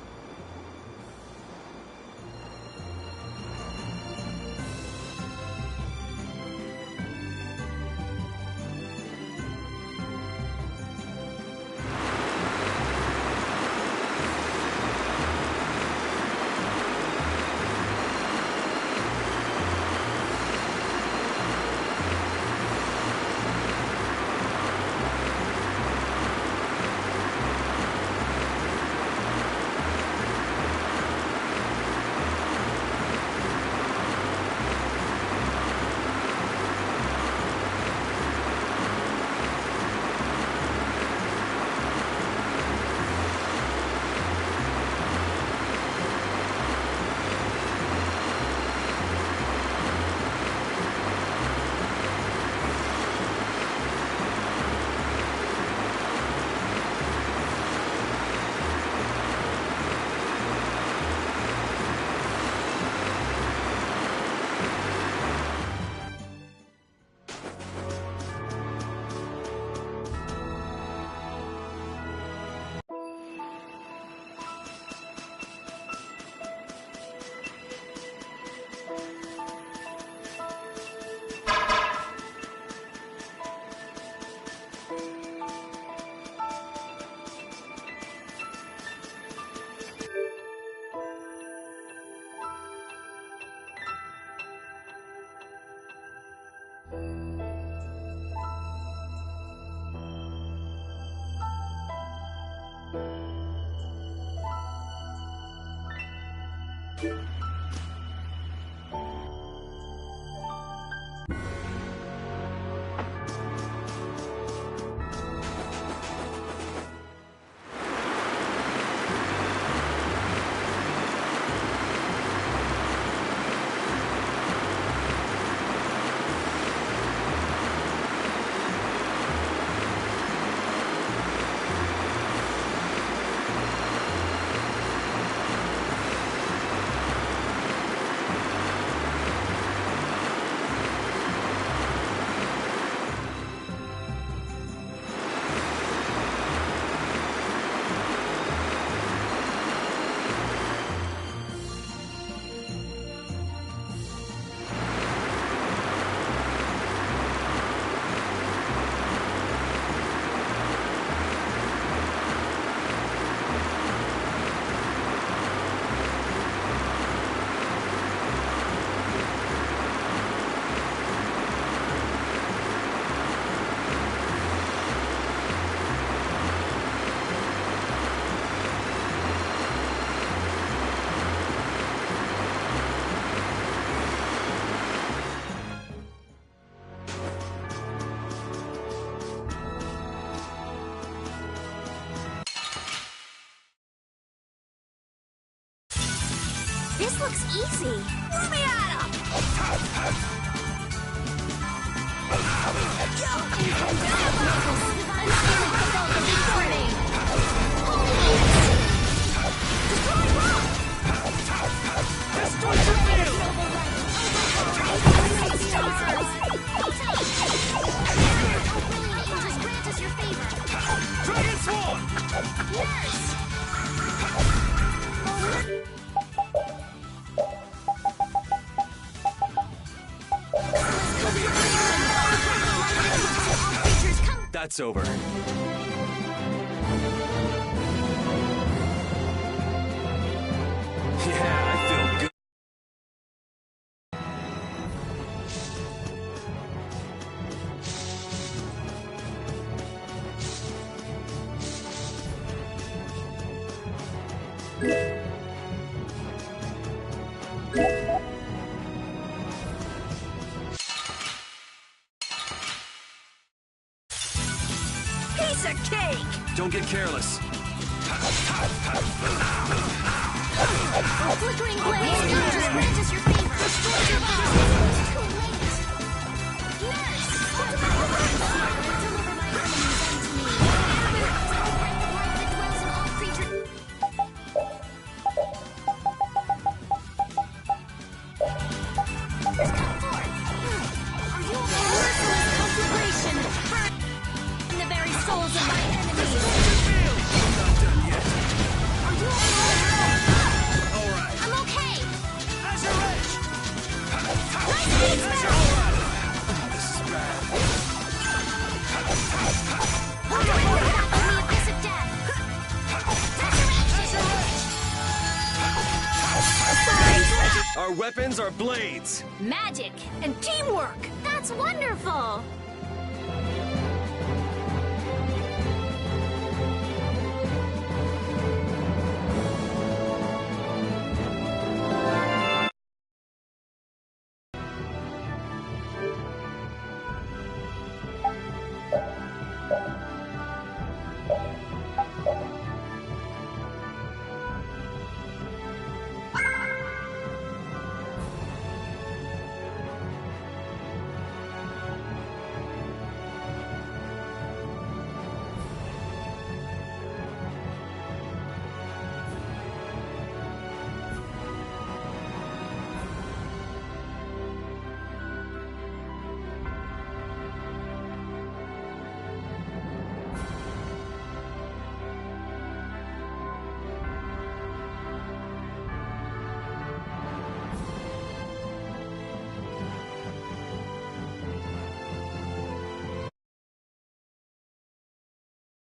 This looks easy. Throw me at him! That's over. Yeah, I feel good. Piece of cake! Don't get careless. Flickering blades, just grant us your favor. Destroy your body. Too late. Nurse! Deliver my enemies unto me. Light that dwells in all creatures. Come forth. Are you a merciless conflagration? Burn the very souls of my enemies. I'm not done yet. Are you okay? All right. I'm okay. As your edge. Nice hit, This is bad. the abyss of death. Our weapons are blades. Magic and teamwork. That's wonderful.